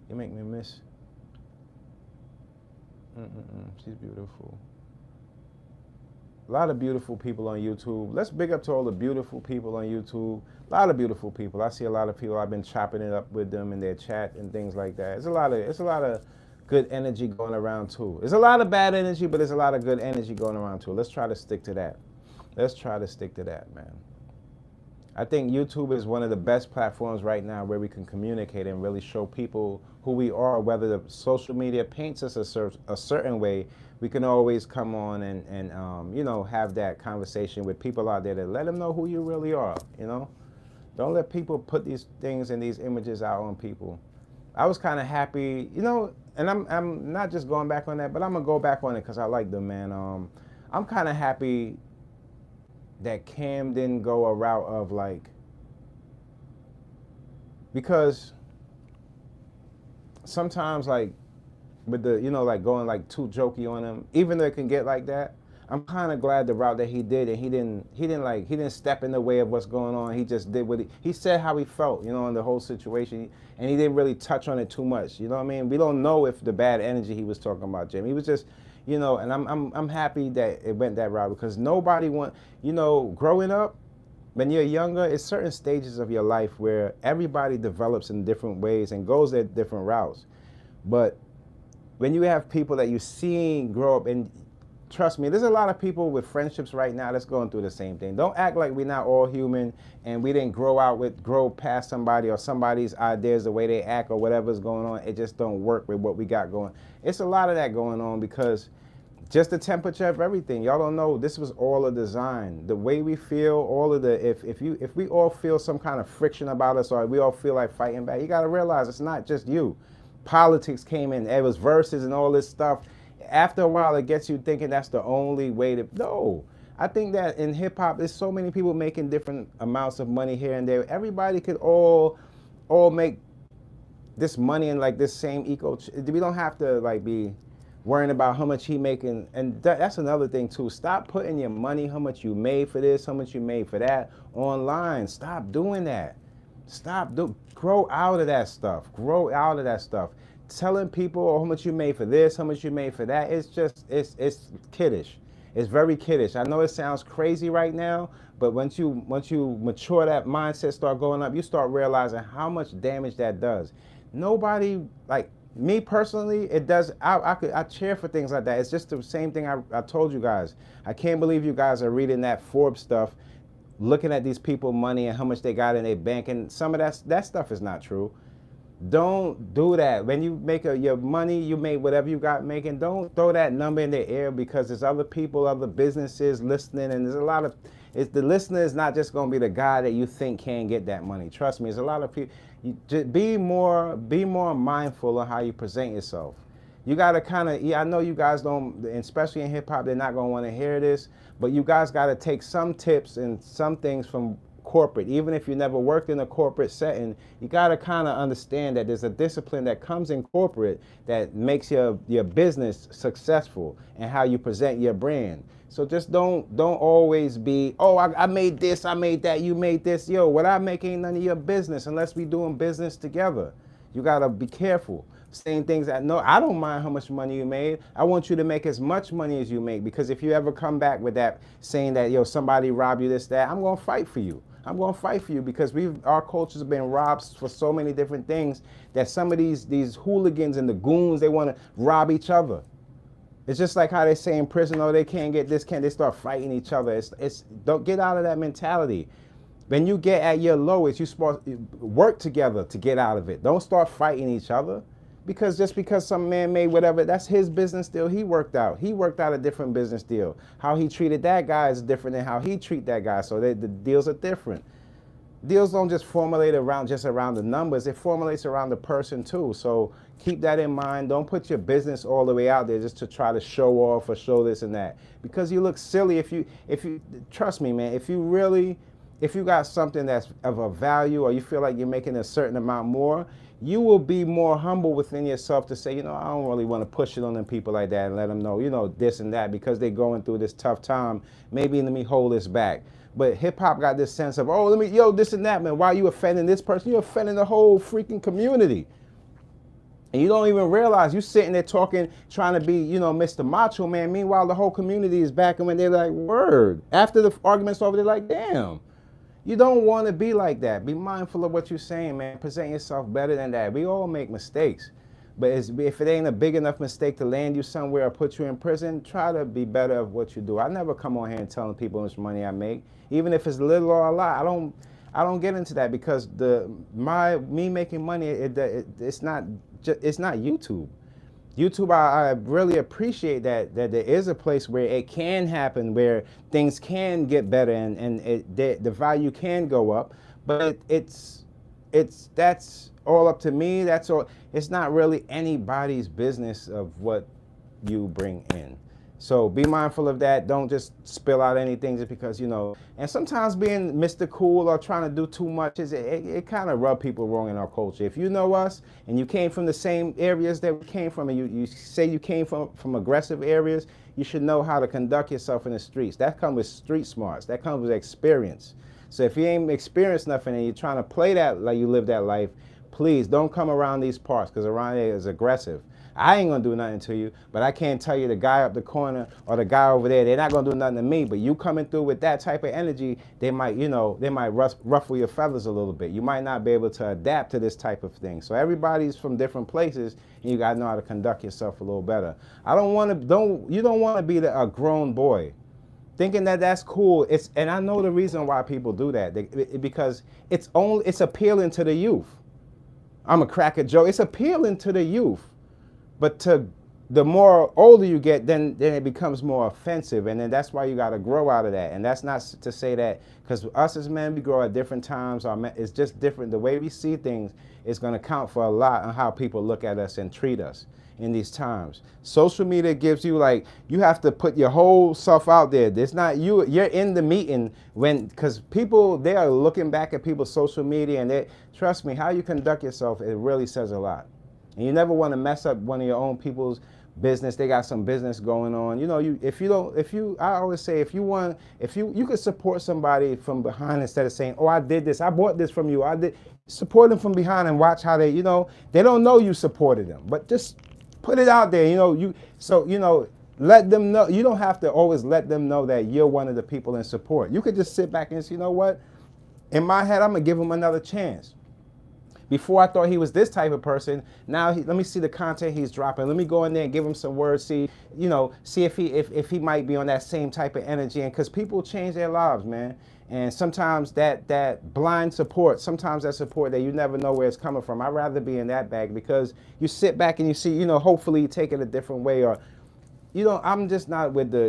You make me miss. She's beautiful. A lot of beautiful people on YouTube. Let's big up to all the beautiful people on YouTube. A lot of beautiful people. I see a lot of people. I've been chopping it up with them in their chat and things like that. It's a lot of good energy going around too. There's a lot of bad energy, but there's a lot of good energy going around too. Let's try to stick to that. Let's try to stick to that, man. I think YouTube is one of the best platforms right now where we can communicate and really show people who we are. Whether the social media paints us a certain way, we can always come on and you know, have that conversation with people out there to let them know who you really are, you know? Don't let people put these things and these images out on people. I was kind of happy, you know, and I'm not just going back on that, but I'm gonna go back on it because I like them, man. I'm kind of happy that Cam didn't go a route of like, because sometimes like with the, you know, like going like too jokey on him, even though it can get like that, I'm kind of glad the route that he did, and he didn't step in the way of what's going on. He just did what he said how he felt, you know, in the whole situation, and he didn't really touch on it too much. You know what I mean? We don't know if the bad energy he was talking about, Jim. He was just, you know, and I'm happy that it went that route, because nobody you know, growing up, when you're younger, it's certain stages of your life where everybody develops in different ways and goes at different routes. But when you have people that you see grow up, and trust me, there's a lot of people with friendships right now that's going through the same thing. Don't act like we're not all human and we didn't grow past somebody or somebody's ideas, the way they act or whatever's going on. It just don't work with what we got going. It's a lot of that going on because Just the temperature of everything. Y'all don't know, this was all a design. The way we feel, all of the, if we all feel some kind of friction about us, or we all feel like fighting back, you gotta realize it's not just you. Politics came in, it was verses and all this stuff. After a while, it gets you thinking that's the only way to, no. I think that in hip hop, there's so many people making different amounts of money here and there. Everybody could all make this money in like this same we don't have to like be worrying about how much he making. And that's another thing too. Stop putting your money, how much you made for this, how much you made for that online. Stop doing that. Grow out of that stuff. Grow out of that stuff. Telling people how much you made for this, how much you made for that, it's just, it's kiddish. It's very kiddish. I know it sounds crazy right now, but once you mature, that mindset start going up, you start realizing how much damage that does. Nobody, like me personally, it does. I cheer for things like that. It's just the same thing I told you guys. I can't believe you guys are reading that Forbes stuff, looking at these people money and how much they got in their bank, and some of that stuff is not true. Don't do that. When you make your money, you make whatever you got making, don't throw that number in the air, because there's other people, other businesses listening, and there's a lot of, the listener is not just going to be the guy that you think can get that money. Trust me, there's a lot of people. You just be more mindful of how you present yourself. You got to kind of, I know you guys don't, especially in hip hop, they're not going to want to hear this, but you guys got to take some tips and some things from corporate. Even if you never worked in a corporate setting, you got to kind of understand that there's a discipline that comes in corporate that makes your business successful, and how you present your brand. So just don't always be, oh, I made this, I made that, you made this. Yo, what I make ain't none of your business unless we doing business together. You got to be careful saying things that, no, I don't mind how much money you made. I want you to make as much money as you make, because if you ever come back with that saying that, yo, somebody robbed you this, that, I'm going to fight for you. I'm going to fight for you, because our culture's been robbed for so many different things that some of these hooligans and the goons, they want to rob each other. It's just like how they say in prison, oh, they can't get this, they start fighting each other. Don't get out of that mentality. When you get at your lowest, you're supposed to work together to get out of it. Don't start fighting each other, because just because some man made whatever, that's his business deal he worked out. He worked out a different business deal. How he treated that guy is different than how he treat that guy. So the deals are different. Deals don't just formulate around the numbers. It formulates around the person too. So keep that in mind. Don't put your business all the way out there just to try to show off or show this and that, because you look silly if you trust me, man. If you got something that's of a value, or you feel like you're making a certain amount more, you will be more humble within yourself to say, you know, I don't really want to push it on them people like that and let them know, you know, this and that, because they're going through this tough time. Maybe let me hold this back. But hip hop got this sense of, oh, this and that, man. Why are you offending this person? You're offending the whole freaking community. And you don't even realize you sitting there talking, trying to be, you know, Mr. Macho Man. Meanwhile, the whole community is back, and when they're like, word. After the argument's over, they're like, damn. You don't want to be like that. Be mindful of what you're saying, man. Present yourself better than that. We all make mistakes. But if it ain't a big enough mistake to land you somewhere or put you in prison, try to be better at what you do. I never come on here and telling people how much money I make. Even if it's little or a lot, I don't get into that, because me making money, it's not YouTube. YouTube, I really appreciate that there is a place where it can happen, where things can get better and the value can go up, but that's all up to me. That's all. It's not really anybody's business of what you bring in. So be mindful of that. Don't just spill out anything just because, you know. And sometimes being Mr. Cool or trying to do too much, it kind of rub people wrong in our culture. If you know us and you came from the same areas that we came from, and you say you came from aggressive areas, you should know how to conduct yourself in the streets. That comes with street smarts. That comes with experience. So if you ain't experienced nothing and you're trying to play that like you live that life, please don't come around these parts, because around here is aggressive. I ain't gonna do nothing to you, but I can't tell you the guy up the corner or the guy over there, they're not gonna do nothing to me. But you coming through with that type of energy, they might ruffle your feathers a little bit. You might not be able to adapt to this type of thing. So everybody's from different places, and you gotta know how to conduct yourself a little better. You don't wanna be a grown boy thinking that that's cool. And I know the reason why people do that, because it's appealing to the youth. I'm a crack a joke. It's appealing to the youth. But to the more older you get, then it becomes more offensive, and then that's why you got to grow out of that. And that's not to say that, because us as men, we grow at different times. It's just different. The way we see things is going to count for a lot on how people look at us and treat us in these times. Social media gives you, like, you have to put your whole self out there. It's not you. You're in the meeting because people, they are looking back at people's social media, and they, trust me, how you conduct yourself, it really says a lot. And you never want to mess up one of your own people's business. They got some business going on. You know, I always say, if you could support somebody from behind instead of saying, oh, I did this, I bought this from you, support them from behind and watch how they, they don't know you supported them, but just put it out there, let them know. You don't have to always let them know that you're one of the people in support. You could just sit back and say, you know what? In my head, I'm gonna give him another chance. Before I thought he was this type of person. Now let me see the content he's dropping. Let me go in there and give him some words. See if he might be on that same type of energy. And because people change their lives, man. And sometimes that blind support, sometimes that support that you never know where it's coming from. I'd rather be in that bag, because you sit back and you see, hopefully you take it a different way, or I'm just not with the,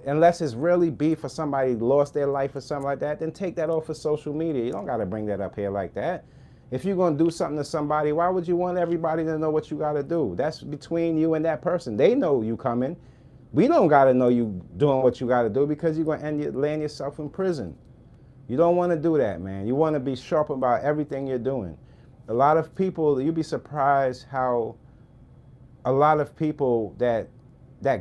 unless it's really beef or somebody lost their life or something like that, then take that off of social media. You don't got to bring that up here like that. If you're going to do something to somebody, why would you want everybody to know what you got to do? That's between you and that person. They know you coming. We don't got to know you doing what you got to do, because you're going to land yourself in prison. You don't want to do that, man. You want to be sharp about everything you're doing. A lot of people, you'd be surprised how a lot of people that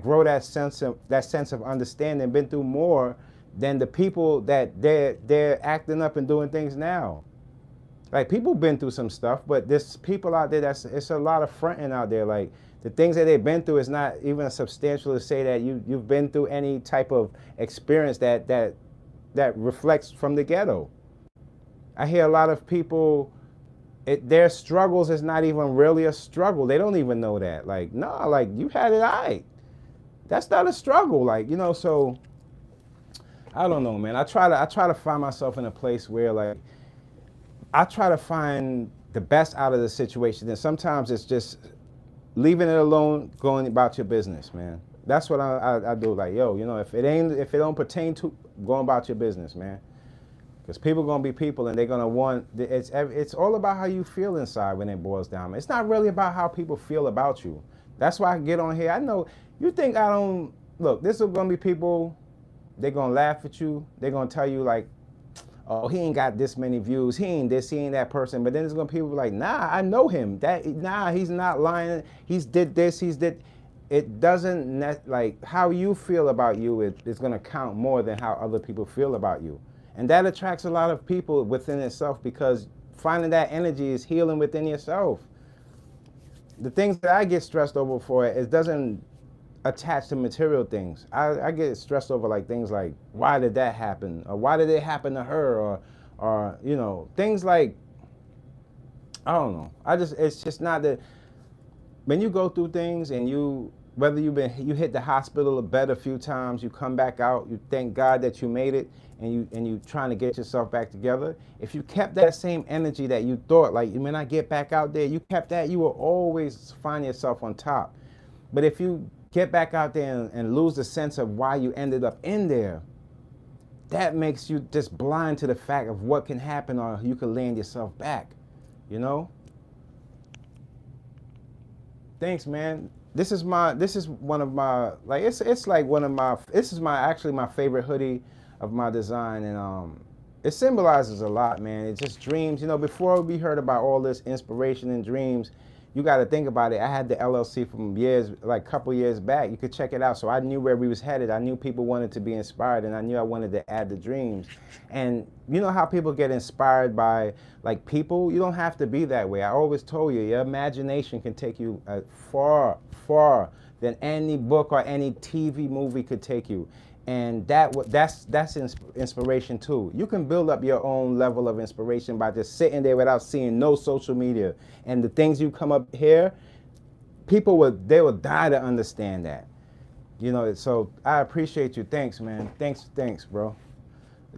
grow that sense of understanding been through more than the people that they're acting up and doing things now. Like, people been through some stuff, but there's people out there it's a lot of fronting out there. Like, the things that they've been through is not even substantial to say that you've been through any type of experience that reflects from the ghetto. I hear a lot of people, their struggles is not even really a struggle. They don't even know that. Like, no, like, you had it all right. That's not a struggle. Like, so I don't know, man. I try to find myself in a place where, like, I try to find the best out of the situation. And sometimes it's just leaving it alone, going about your business, man. That's what I do. Like, yo, if it don't pertain to, going about your business, man. Because people gonna be people, and they're gonna want. It's all about how you feel inside when it boils down. It's not really about how people feel about you. That's why I get on here. I know you think I don't look. This is gonna be people. They're gonna laugh at you. They're gonna tell you, like, oh, he ain't got this many views, he ain't this, he ain't that person. But then there's gonna be people like, nah, I know him. He's not lying. He's did this, he's did. It doesn't, like, how you feel about you is gonna count more than how other people feel about you. And that attracts a lot of people within itself, because finding that energy is healing within yourself. The things that I get stressed over for, it doesn't attach to material things. I get stressed over, like, things like, why did that happen, or why did it happen to her, or things like, I don't know. It's just not that. When you go through things, and whether you hit the hospital or bed a few times, you come back out, you thank God that you made it, and you trying to get yourself back together. If you kept that same energy that you thought, like, when I get back out there, you kept that, you will always find yourself on top. But if you get back out there and lose the sense of why you ended up in there, that makes you just blind to the fact of what can happen, or you can land yourself back, Thanks, man. This is one of my, like, it's like one of my, this is actually my favorite hoodie of my design, and it symbolizes a lot, man. It's just dreams. Before we heard about all this inspiration and dreams, you got to think about it. I had the LLC from couple years back. You could check it out. So I knew where we was headed. I knew people wanted to be inspired, and I knew I wanted to add the dreams. And you know how people get inspired by, like, people? You don't have to be that way. I always told you, your imagination can take you far, far than any book or any TV movie could take you. And that's inspiration too. You can build up your own level of inspiration by just sitting there without seeing no social media. And the things you come up here, people will die to understand that. So I appreciate you. Thanks, man. Thanks, bro.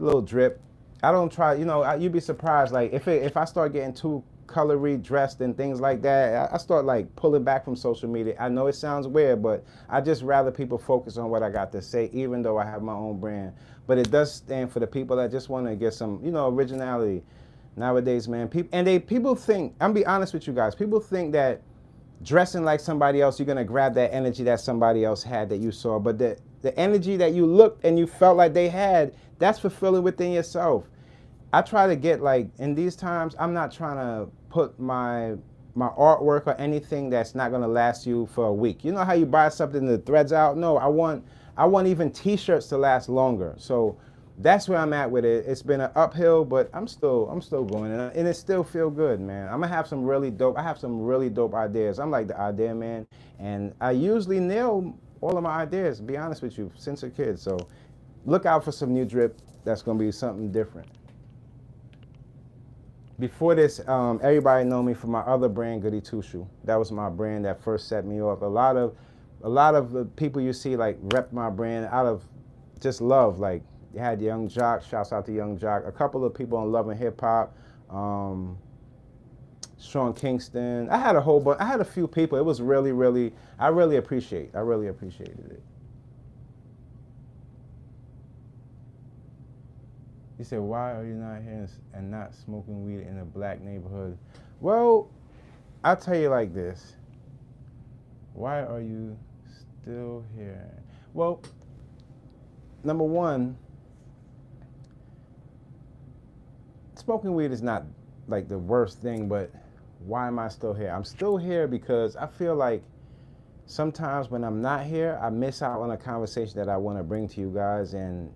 A little drip. I don't try, you'd be surprised. Like, if I start getting too colory dressed and things like that, I start like pulling back from social media. I know it sounds weird, but I just rather people focus on what I got to say, even though I have my own brand. But it does stand for the people that just want to get some, you know, originality. Nowadays, man, people think, I'm gonna be honest with you guys, people think that dressing like somebody else, you're gonna grab that energy that somebody else had that you saw. But the energy that you looked and you felt like they had, that's fulfilling within yourself. I try to get like, in these times, I'm not trying to put my artwork or anything that's not gonna last you for a week. You know how you buy something that threads out? No, I want even t-shirts to last longer. So that's where I'm at with it. It's been an uphill, but I'm still going, and it still feel good, man. I'm gonna have some really dope. I have some really dope ideas. I'm like the idea man, and I usually nail all of my ideas. To be honest with you, since a kid. So look out for some new drip. That's gonna be something different. Before this, everybody know me for my other brand, Goody Two Shoe. That was my brand that first set me off. A lot of the people you see like rep my brand out of just love. Like, you had Young Jock, shouts out to Young Jock. A couple of people on Love and Hip Hop, Sean Kingston. I had a few people. It was really, I really appreciated it. He said, why are you not here and not smoking weed in a black neighborhood? Well, I'll tell you like this. Why are you still here? Well, number one, smoking weed is not like the worst thing, but why am I still here? I'm still here because I feel like sometimes when I'm not here, I miss out on a conversation that I want to bring to you guys, and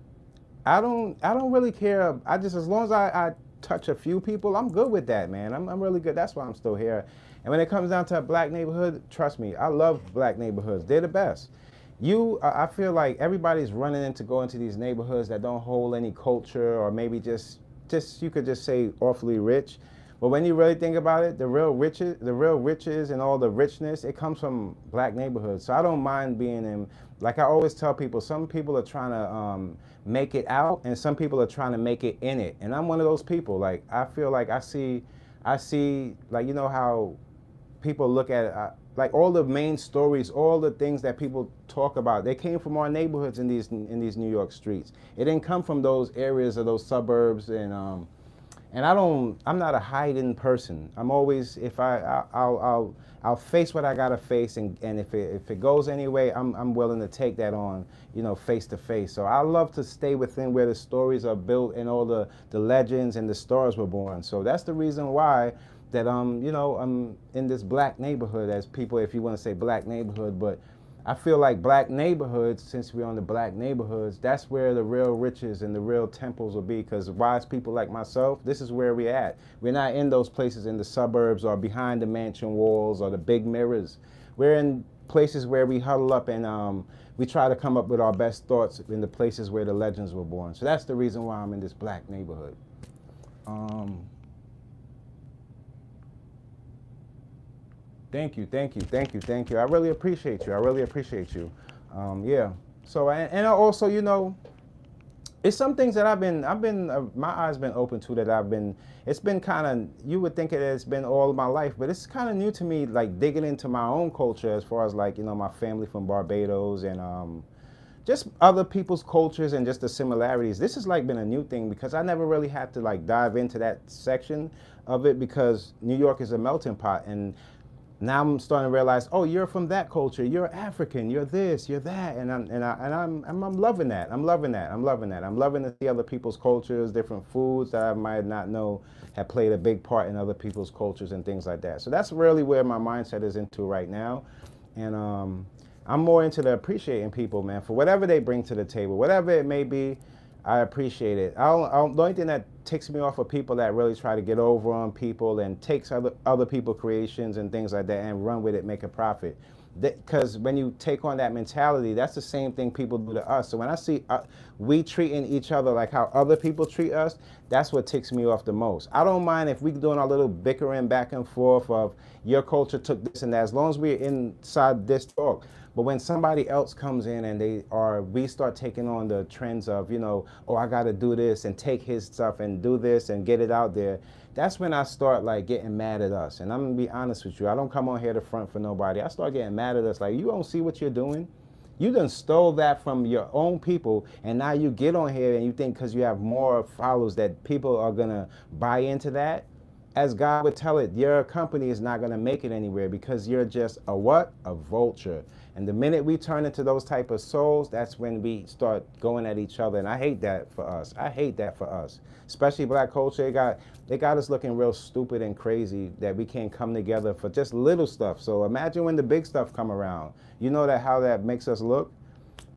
I don't really care. I just, as long as I touch a few people, I'm good with that, man. I'm really good. That's why I'm still here. And when it comes down to a black neighborhood, trust me, I love black neighborhoods. They're the best. I feel like everybody's running in to go into these neighborhoods that don't hold any culture, or maybe just you could just say awfully rich. But when you really think about it, the real riches and all the richness, it comes from black neighborhoods. So I don't mind being in, like I always tell people, some people are trying to make it out, and some people are trying to make it in it. And I'm one of those people. Like, I feel like I see, like, you know how people look at like all the main stories, all the things that people talk about, they came from our neighborhoods in these New York streets. It didn't come from those areas or those suburbs. And I'm not a hiding person. I'm always, if I'll face what I gotta face, and if it goes anyway, I'm willing to take that on, you know, face to face. So I love to stay within where the stories are built and all the legends and the stars were born. So that's the reason why that you know, I'm in this black neighborhood, as people, if you want to say black neighborhood. But I feel like black neighborhoods, since we're on the black neighborhoods, that's where the real riches and the real temples will be, because wise people like myself, this is where we're at. We're not in those places in the suburbs or behind the mansion walls or the big mirrors. We're in places where we huddle up and we try to come up with our best thoughts in the places where the legends were born. So that's the reason why I'm in this black neighborhood. Thank you. I really appreciate you. Yeah. So, and also, you know, it's some things that my eyes been open to, that it's been kind of, you would think it's been all of my life, but it's kind of new to me, like digging into my own culture, as far as like, you know, my family from Barbados and just other people's cultures and just the similarities. This has like been a new thing, because I never really had to like dive into that section of it, because New York is a melting pot. And now I'm starting to realize, oh, you're from that culture, you're African, you're this, you're that, and I'm loving that. I'm loving to see other people's cultures, different foods that I might not know have played a big part in other people's cultures and things like that. So that's really where my mindset is into right now, and I'm more into the appreciating people, man, for whatever they bring to the table, whatever it may be. I appreciate it. The only thing that ticks me off of people that really try to get over on people and takes other people's creations and things like that and run with it, make a profit. Because when you take on that mentality, that's the same thing people do to us. So when I see we treating each other like how other people treat us, that's what ticks me off the most. I don't mind if we doing our little bickering back and forth of your culture took this and that, as long as we're inside this talk. But when somebody else comes in and we start taking on the trends of, you know, oh, I got to do this and take his stuff and and do this and get it out there, that's when I start like getting mad at us. And I'm gonna be honest with you, I don't come on here to front for nobody. I start getting mad at us like, you don't see what you're doing? You done stole that from your own people, and now you get on here and you think because you have more followers that people are gonna buy into that. As God would tell it, your company is not gonna make it anywhere because you're just a what? A vulture. And the minute we turn into those type of souls, that's when we start going at each other. And I hate that for us. I hate that for us. Especially black culture, they got us looking real stupid and crazy that we can't come together for just little stuff. So imagine when the big stuff come around. You know that how that makes us look?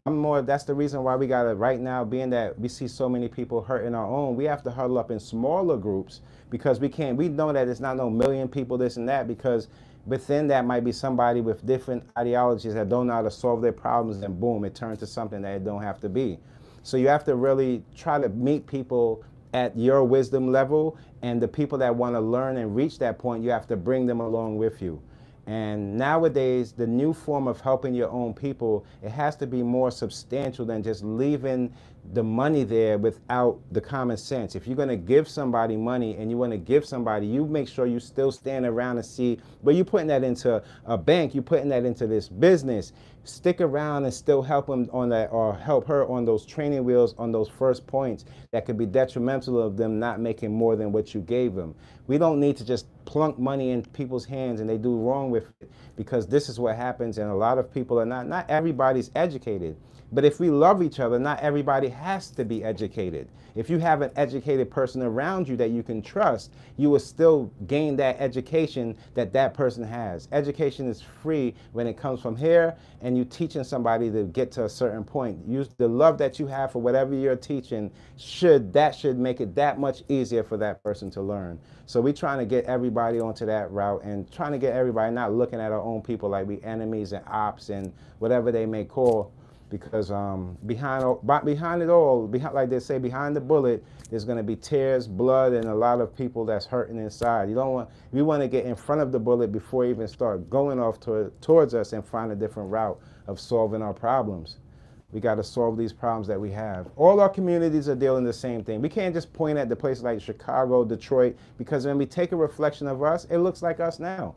That's the reason why we gotta, right now, being that we see so many people hurting our own, we have to huddle up in smaller groups because we know that it's not no million people, this and that, because within that might be somebody with different ideologies that don't know how to solve their problems, and boom, it turns to something that it don't have to be. So you have to really try to meet people at your wisdom level, and the people that want to learn and reach that point, you have to bring them along with you. And nowadays, the new form of helping your own people, it has to be more substantial than just leaving the money there without the common sense. If you're going to give somebody money and you want to give somebody, you make sure you still stand around and see, but you're putting that into a bank, you're putting that into this business. Stick around and still help them on that, or help her on those training wheels, on those first points that could be detrimental of them not making more than what you gave them. We don't need to just plunk money in people's hands and they do wrong with it, because this is what happens. And a lot of people are not everybody's educated. But if we love each other, not everybody has to be educated. If you have an educated person around you that you can trust, you will still gain that education that that person has. Education is free when it comes from here, and you teaching somebody to get to a certain point. Use the love that you have for whatever you're teaching, should make it that much easier for that person to learn. So we're trying to get everybody onto that route, and trying to get everybody not looking at our own people like we enemies and ops and whatever they may call. Because behind it all, like they say, behind the bullet, there's going to be tears, blood, and a lot of people that's hurting inside. We want to get in front of the bullet before it even start going off towards us, and find a different route of solving our problems. We got to solve these problems that we have. All our communities are dealing the same thing. We can't just point at the places like Chicago, Detroit, because when we take a reflection of us, it looks like us now.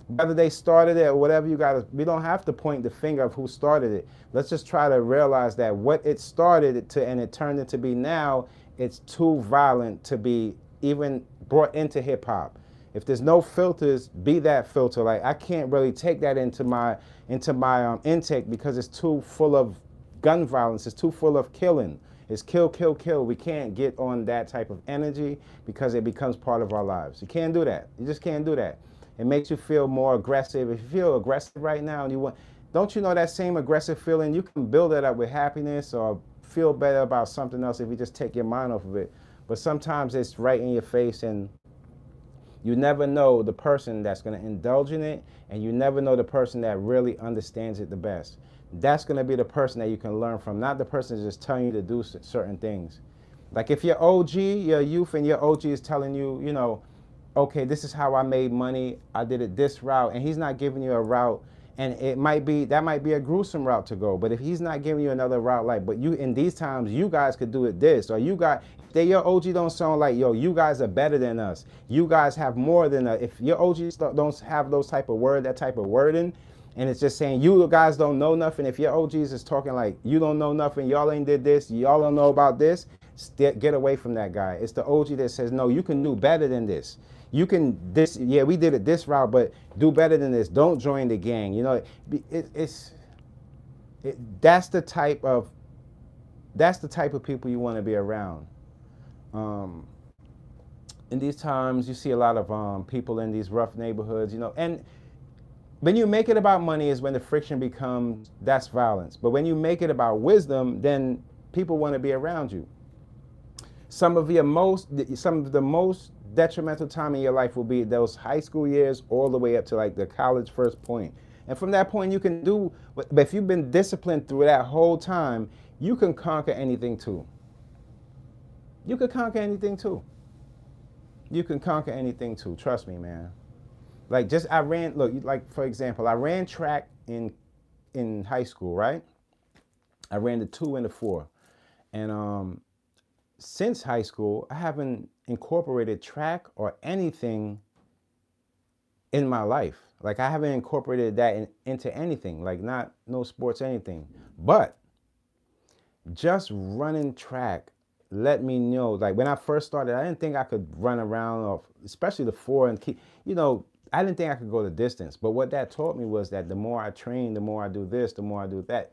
Whether they started it or whatever, we don't have to point the finger of who started it. Let's just try to realize that what it started to and it turned into be now, it's too violent to be even brought into hip hop. If there's no filters, be that filter. Like, I can't really take that into my intake because it's too full of gun violence. It's too full of killing. It's kill, kill, kill. We can't get on that type of energy because it becomes part of our lives. You can't do that. You just can't do that. It makes you feel more aggressive. If you feel aggressive right now and don't you know that same aggressive feeling, you can build it up with happiness or feel better about something else if you just take your mind off of it. But sometimes it's right in your face, and you never know the person that's going to indulge in it, and you never know the person that really understands it the best. That's going to be the person that you can learn from, not the person that's just telling you to do certain things. Like if your OG, your youth, and your OG is telling you, okay, this is how I made money, I did it this route, and he's not giving you a route, and that might be a gruesome route to go, but if he's not giving you another route, like, but you, in these times, you guys could do it this, or if your OG don't sound like, yo, you guys are better than us, you guys have more than us, if your OG don't have those type of that type of wording, and it's just saying you guys don't know nothing, if your OGs is talking like, you don't know nothing, y'all ain't did this, y'all don't know about this, get away from that guy. It's the OG that says, no, you can do better than this. We did it this route, but do better than this. Don't join the gang. That's the type of people you want to be around. In these times, you see a lot of people in these rough neighborhoods, and when you make it about money is when the friction becomes, that's violence. But when you make it about wisdom, then people want to be around you. Some of the most detrimental time in your life will be those high school years all the way up to like the college first point. And from that point you can do, but if you've been disciplined through that whole time, you can conquer anything too. You can conquer anything too. You can conquer anything too, trust me, man. Like for example, I ran track in high school, right? I ran the 2 and the 4. And since high school, I haven't incorporated track or anything in my life. Like I haven't incorporated that into anything, like not no sports, anything. But just running track let me know. Like when I first started, I didn't think I could run around, or especially the 4 and keep, I didn't think I could go the distance. But what that taught me was that the more I train, the more I do this, the more I do that,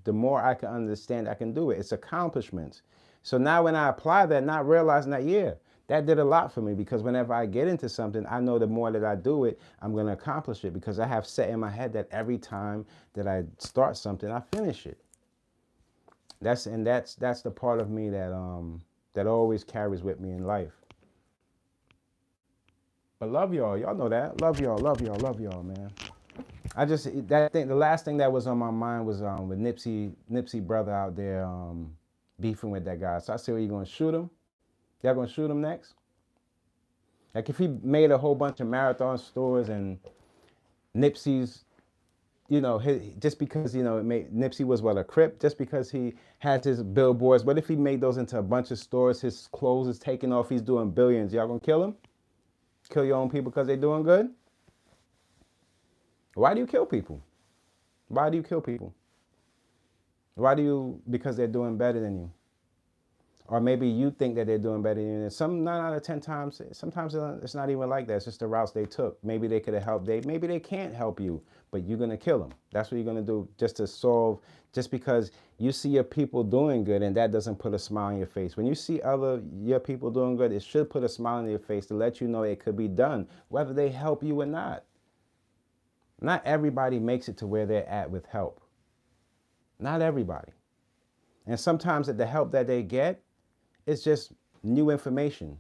the more I can understand I can do it. It's accomplishments. So now when I apply that, not realizing that, yeah, that did a lot for me, because whenever I get into something, I know the more that I do it, I'm going to accomplish it, because I have set in my head that every time that I start something, I finish it. That's the part of me that always carries with me in life. But love y'all. Y'all know that. Love y'all, love y'all, love y'all, man. I just that thing. The last thing that was on my mind was with Nipsey brother out there beefing with that guy. So I said, "Are you gonna shoot him? Y'all gonna shoot him next?" Like if he made a whole bunch of marathon stores and Nipsey's, just because Nipsey was a Crip, just because he had his billboards. What if he made those into a bunch of stores? His clothes is taking off. He's doing billions. Y'all gonna kill him? Kill your own people because they're doing good? Why do you kill people? Why do you kill people? Why do you? Because they're doing better than you. Or maybe you think that they're doing better than you. Some 9 out of 10 times, sometimes it's not even like that. It's just the routes they took. Maybe they could have helped. Maybe they can't help you, but you're going to kill them. That's what you're going to do, just to solve, just because you see your people doing good, and that doesn't put a smile on your face. When you see your people doing good, it should put a smile on your face to let you know it could be done, whether they help you or not. Not everybody makes it to where they're at with help. Not everybody. And sometimes the help that they get, it's just new information,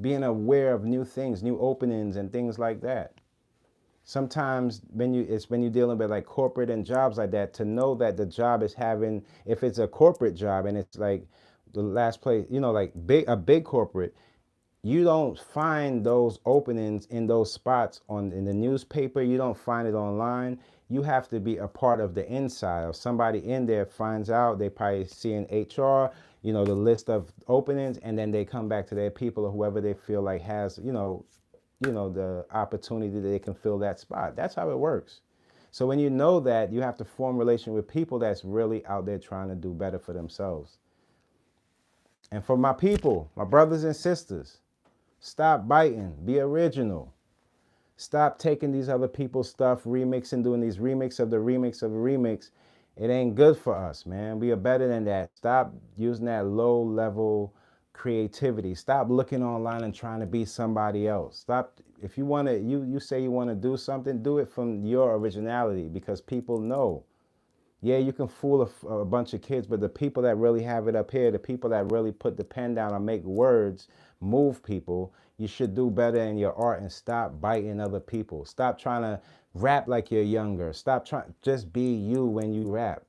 being aware of new things, new openings and things like that. Sometimes when you're dealing with like corporate and jobs like that, to know that the job is having, if it's a corporate job and it's like the last place, like a big corporate, you don't find those openings in those spots in the newspaper. You don't find it online. You have to be a part of the inside. If somebody in there finds out, they probably see in HR, the list of openings, and then they come back to their people or whoever they feel like has, the opportunity that they can fill that spot. That's how it works. So when you know that, you have to form relation with people that's really out there trying to do better for themselves. And for my people, my brothers and sisters, stop biting, be original. Stop taking these other people's stuff, remixing, doing these remix of the remix of the remix. It ain't good for us, man. We are better than that. Stop using that low level creativity. Stop looking online and trying to be somebody else. Stop. If you want to, you say you want to do something, do it from your originality, because people know. Yeah, you can fool a bunch of kids, but the people that really have it up here, the people that really put the pen down and make words, move people, you should do better in your art and stop biting other people. Stop trying to rap like you're younger. Stop trying, just be you when you rap,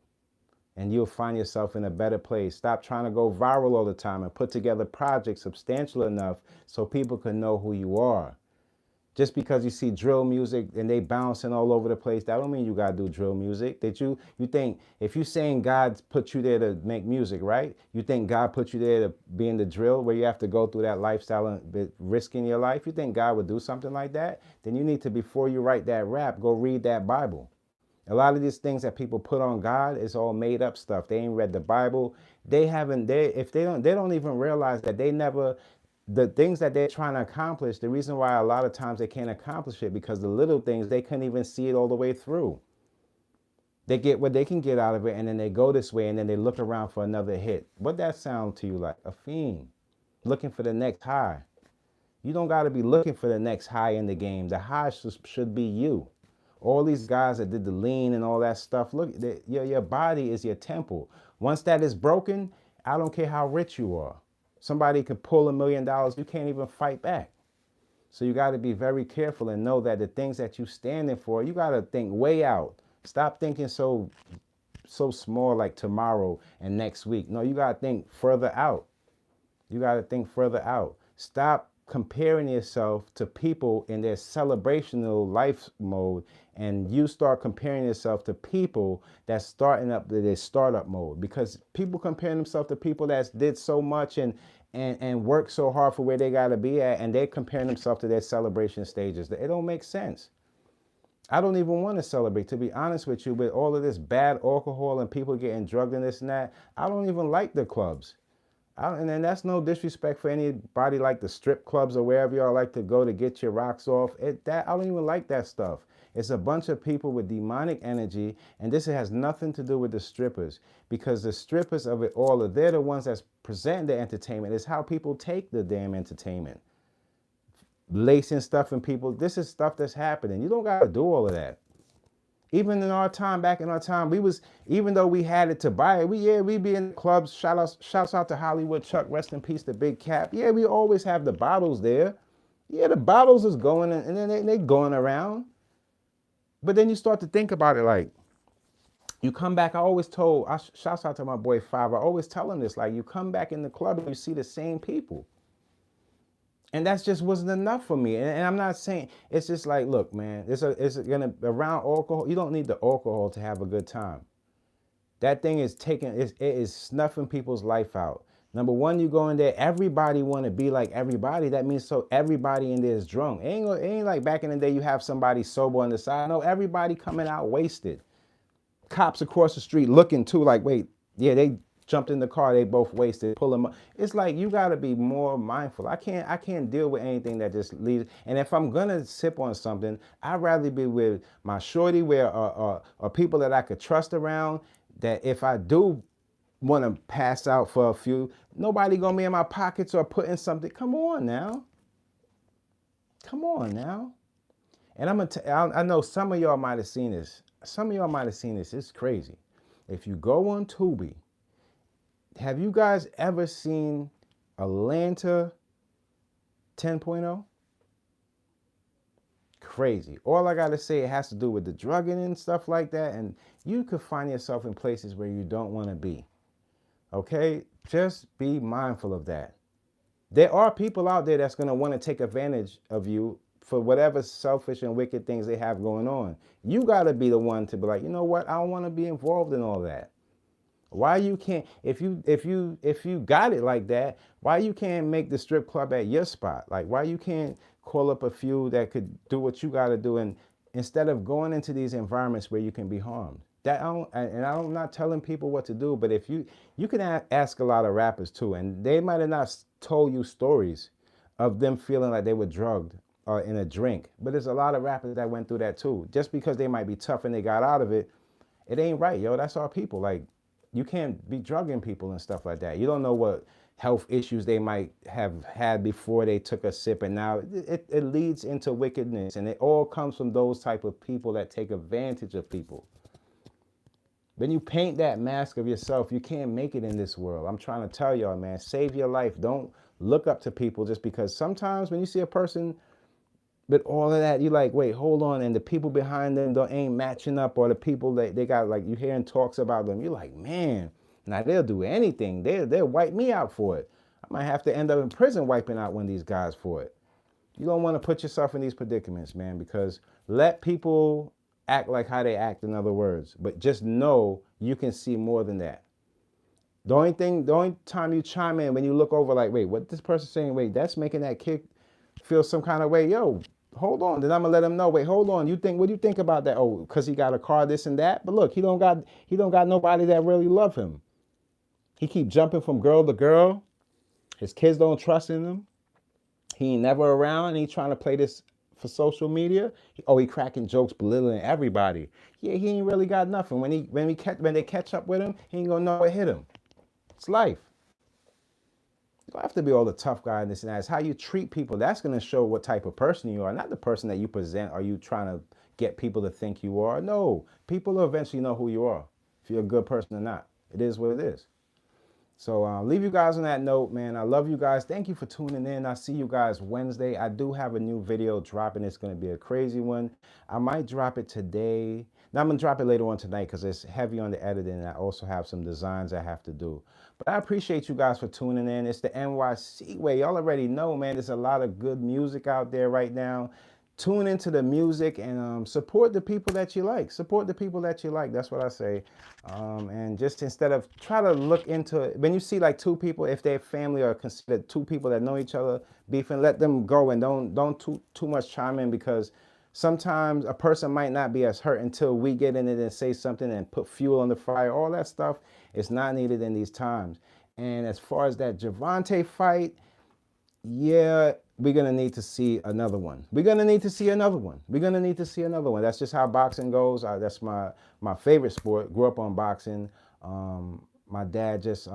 and you'll find yourself in a better place. Stop trying to go viral all the time and put together projects substantial enough so people can know who you are. Just because you see drill music and they bouncing all over the place, that don't mean you gotta do drill music. That you think, if you saying God put you there to make music, right? You think God put you there to be in the drill where you have to go through that lifestyle and risking your life? You think God would do something like that? Then you need to, before you write that rap, go read that Bible. A lot of these things that people put on God is all made up stuff. They ain't read the Bible. They don't even realize that the things that they're trying to accomplish, the reason why a lot of times they can't accomplish it, because the little things, they couldn't even see it all the way through. They get what they can get out of it, and then they go this way, and then they look around for another hit. What that sound to you like? A fiend looking for the next high. You don't got to be looking for the next high in the game. The high should be you. All these guys that did the lean and all that stuff, look, your body is your temple. Once that is broken, I don't care how rich you are. Somebody could pull $1 million, you can't even fight back. So you got to be very careful and know that the things that you're standing for, you got to think way out. Stop thinking so small, like tomorrow and next week. No, you got to think further out. You got to think further out. Stop comparing yourself to people in their celebrational life mode, and you start comparing yourself to people that's starting up their startup mode, because people comparing themselves to people that did so much and work so hard for where they got to be at, and they're comparing themselves to their celebration stages. It don't make sense. I don't even want to celebrate, to be honest with you, with all of this bad alcohol and people getting drugged and this and that. I don't even like the clubs. And then that's no disrespect for anybody like the strip clubs or wherever y'all like to go to get your rocks off. I don't even like that stuff. It's a bunch of people with demonic energy, and this has nothing to do with the strippers, because the strippers of it all, they're the ones that's presenting the entertainment. It's how people take the damn entertainment. Lacing stuff in people. This is stuff that's happening. You don't got to do all of that. Even in our time, back in our time, even though we had it to buy it, we be in clubs. Shouts out to Hollywood Chuck, rest in peace to Big Cap. Yeah, we always have the bottles there. Yeah, the bottles is going, and then they going around. But then you start to think about it, like, you come back. I always told, shouts out to my boy Five, I always tell him this, like, you come back in the club and you see the same people. And that just wasn't enough for me. And I'm not saying, it's just like, look, man, it's gonna, around alcohol, you don't need the alcohol to have a good time. That thing is it is snuffing people's life out. Number one, you go in there, everybody want to be like everybody. That means so everybody in there is drunk. It ain't like back in the day you have somebody sober on the side. No, everybody coming out wasted. Cops across the street looking too, like, wait, yeah, they jumped in the car, they both wasted, pull them up. It's like, you got to be more mindful. I can't deal with anything that just leads. And if I'm gonna sip on something, I'd rather be with my shorty, where or people that I could trust around, that if I do want to pass out for a few, nobody gonna be in my pockets or putting something. Come on now. And I know some of y'all might have seen this. It's crazy. If you go on Tubi, have you guys ever seen Atlanta 10.0? Crazy. All I gotta say, it has to do with the drugging and stuff like that, and you could find yourself in places where you don't want to be. Okay? Just be mindful of that. There are people out there that's gonna want to take advantage of you for whatever selfish and wicked things they have going on. You gotta be the one to be like, you know what? I don't want to be involved in all that. Why you can't, if you got it like that, why you can't make the strip club at your spot? Like, why you can't call up a few that could do what you got to do, and instead of going into these environments where you can be harmed? I'm not telling people what to do, but if you can ask a lot of rappers too, and they might have not told you stories of them feeling like they were drugged or in a drink, but there's a lot of rappers that went through that too. Just because they might be tough and they got out of it, it ain't right, yo. That's our people. Like, you can't be drugging people and stuff like that. You don't know what health issues they might have had before they took a sip, and now it leads into wickedness, and it all comes from those type of people that take advantage of people. When you paint that mask of yourself, you can't make it in this world. I'm trying to tell y'all, man, save your life. Don't look up to people just because sometimes when you see a person with all of that, you like, wait, hold on, and the people behind them ain't matching up, or the people that they got, like, you hearing talks about them, you're like, man, now they'll do anything. They'll wipe me out for it. I might have to end up in prison wiping out one of these guys for it. You don't want to put yourself in these predicaments, man, because let people act like how they act, in other words, but just know you can see more than that. The only time you chime in when you look over, like, wait, what this person's saying, wait, that's making that kid feel some kind of way, yo, hold on. Then I'm gonna let him know, wait, hold on, what do you think about that? Oh, because he got a car, this and that. But look, he don't got nobody that really love him. He keep jumping from girl to girl. His kids don't trust in him. He ain't never around, and he trying to play this for social media. He cracking jokes, belittling everybody. Yeah, he ain't really got nothing. When they catch up with him, he ain't gonna know what hit him. It's life. You don't have to be all the tough guy in this and that. It's how you treat people. That's going to show what type of person you are, not the person that you present. Are you trying to get people to think you are? No, people will eventually know who you are, if you're a good person or not. It is what it is. So leave you guys on that note, man. I love you guys. Thank you for tuning in. I'll see you guys Wednesday. I do have a new video dropping. It's going to be a crazy one. I might drop it today. Now I'm gonna drop it later on tonight because it's heavy on the editing, and I also have some designs I have to do. But I appreciate you guys for tuning in. It's the NYC way. Y'all already know, man, there's a lot of good music out there right now. Tune into the music and support the people that you like. Support the people that you like. That's what I say. And just instead of try to look into it, when you see like two people, if they're family or considered two people that know each other beefing, let them go and don't too much chime in, because sometimes a person might not be as hurt until we get in it and say something and put fuel on the fire. All that stuff is not needed in these times. And as far as that Gervonta fight, yeah, we're going to need to see another one. We're going to need to see another one. We're going to need to see another one. That's just how boxing goes. That's my favorite sport. Grew up on boxing. My dad just,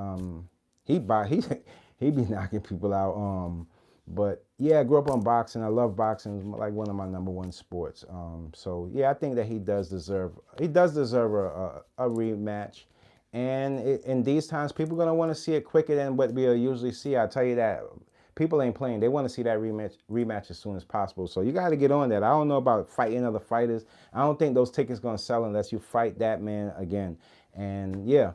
he be knocking people out. But yeah, grew up on boxing. I love boxing. It's like one of my #1 sports. So yeah, I think that he does deserve a rematch. And in these times, people are going to want to see it quicker than what we'll usually see. I tell you that. People ain't playing. They want to see that rematch as soon as possible. So you got to get on that. I don't know about fighting other fighters. I don't think those tickets going to sell unless you fight that man again. And yeah.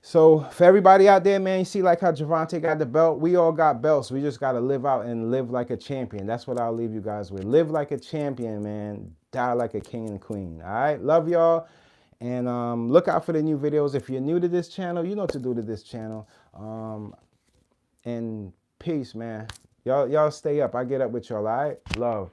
So for everybody out there, man, you see like how Gervonta got the belt. We all got belts. We just got to live out and live like a champion. That's what I'll leave you guys with. Live like a champion, man. Die like a king and queen. All right. Love y'all. And look out for the new videos. If you're new to this channel, you know what to do to this channel. And peace, man. Y'all stay up. I get up with y'all, all right? Love.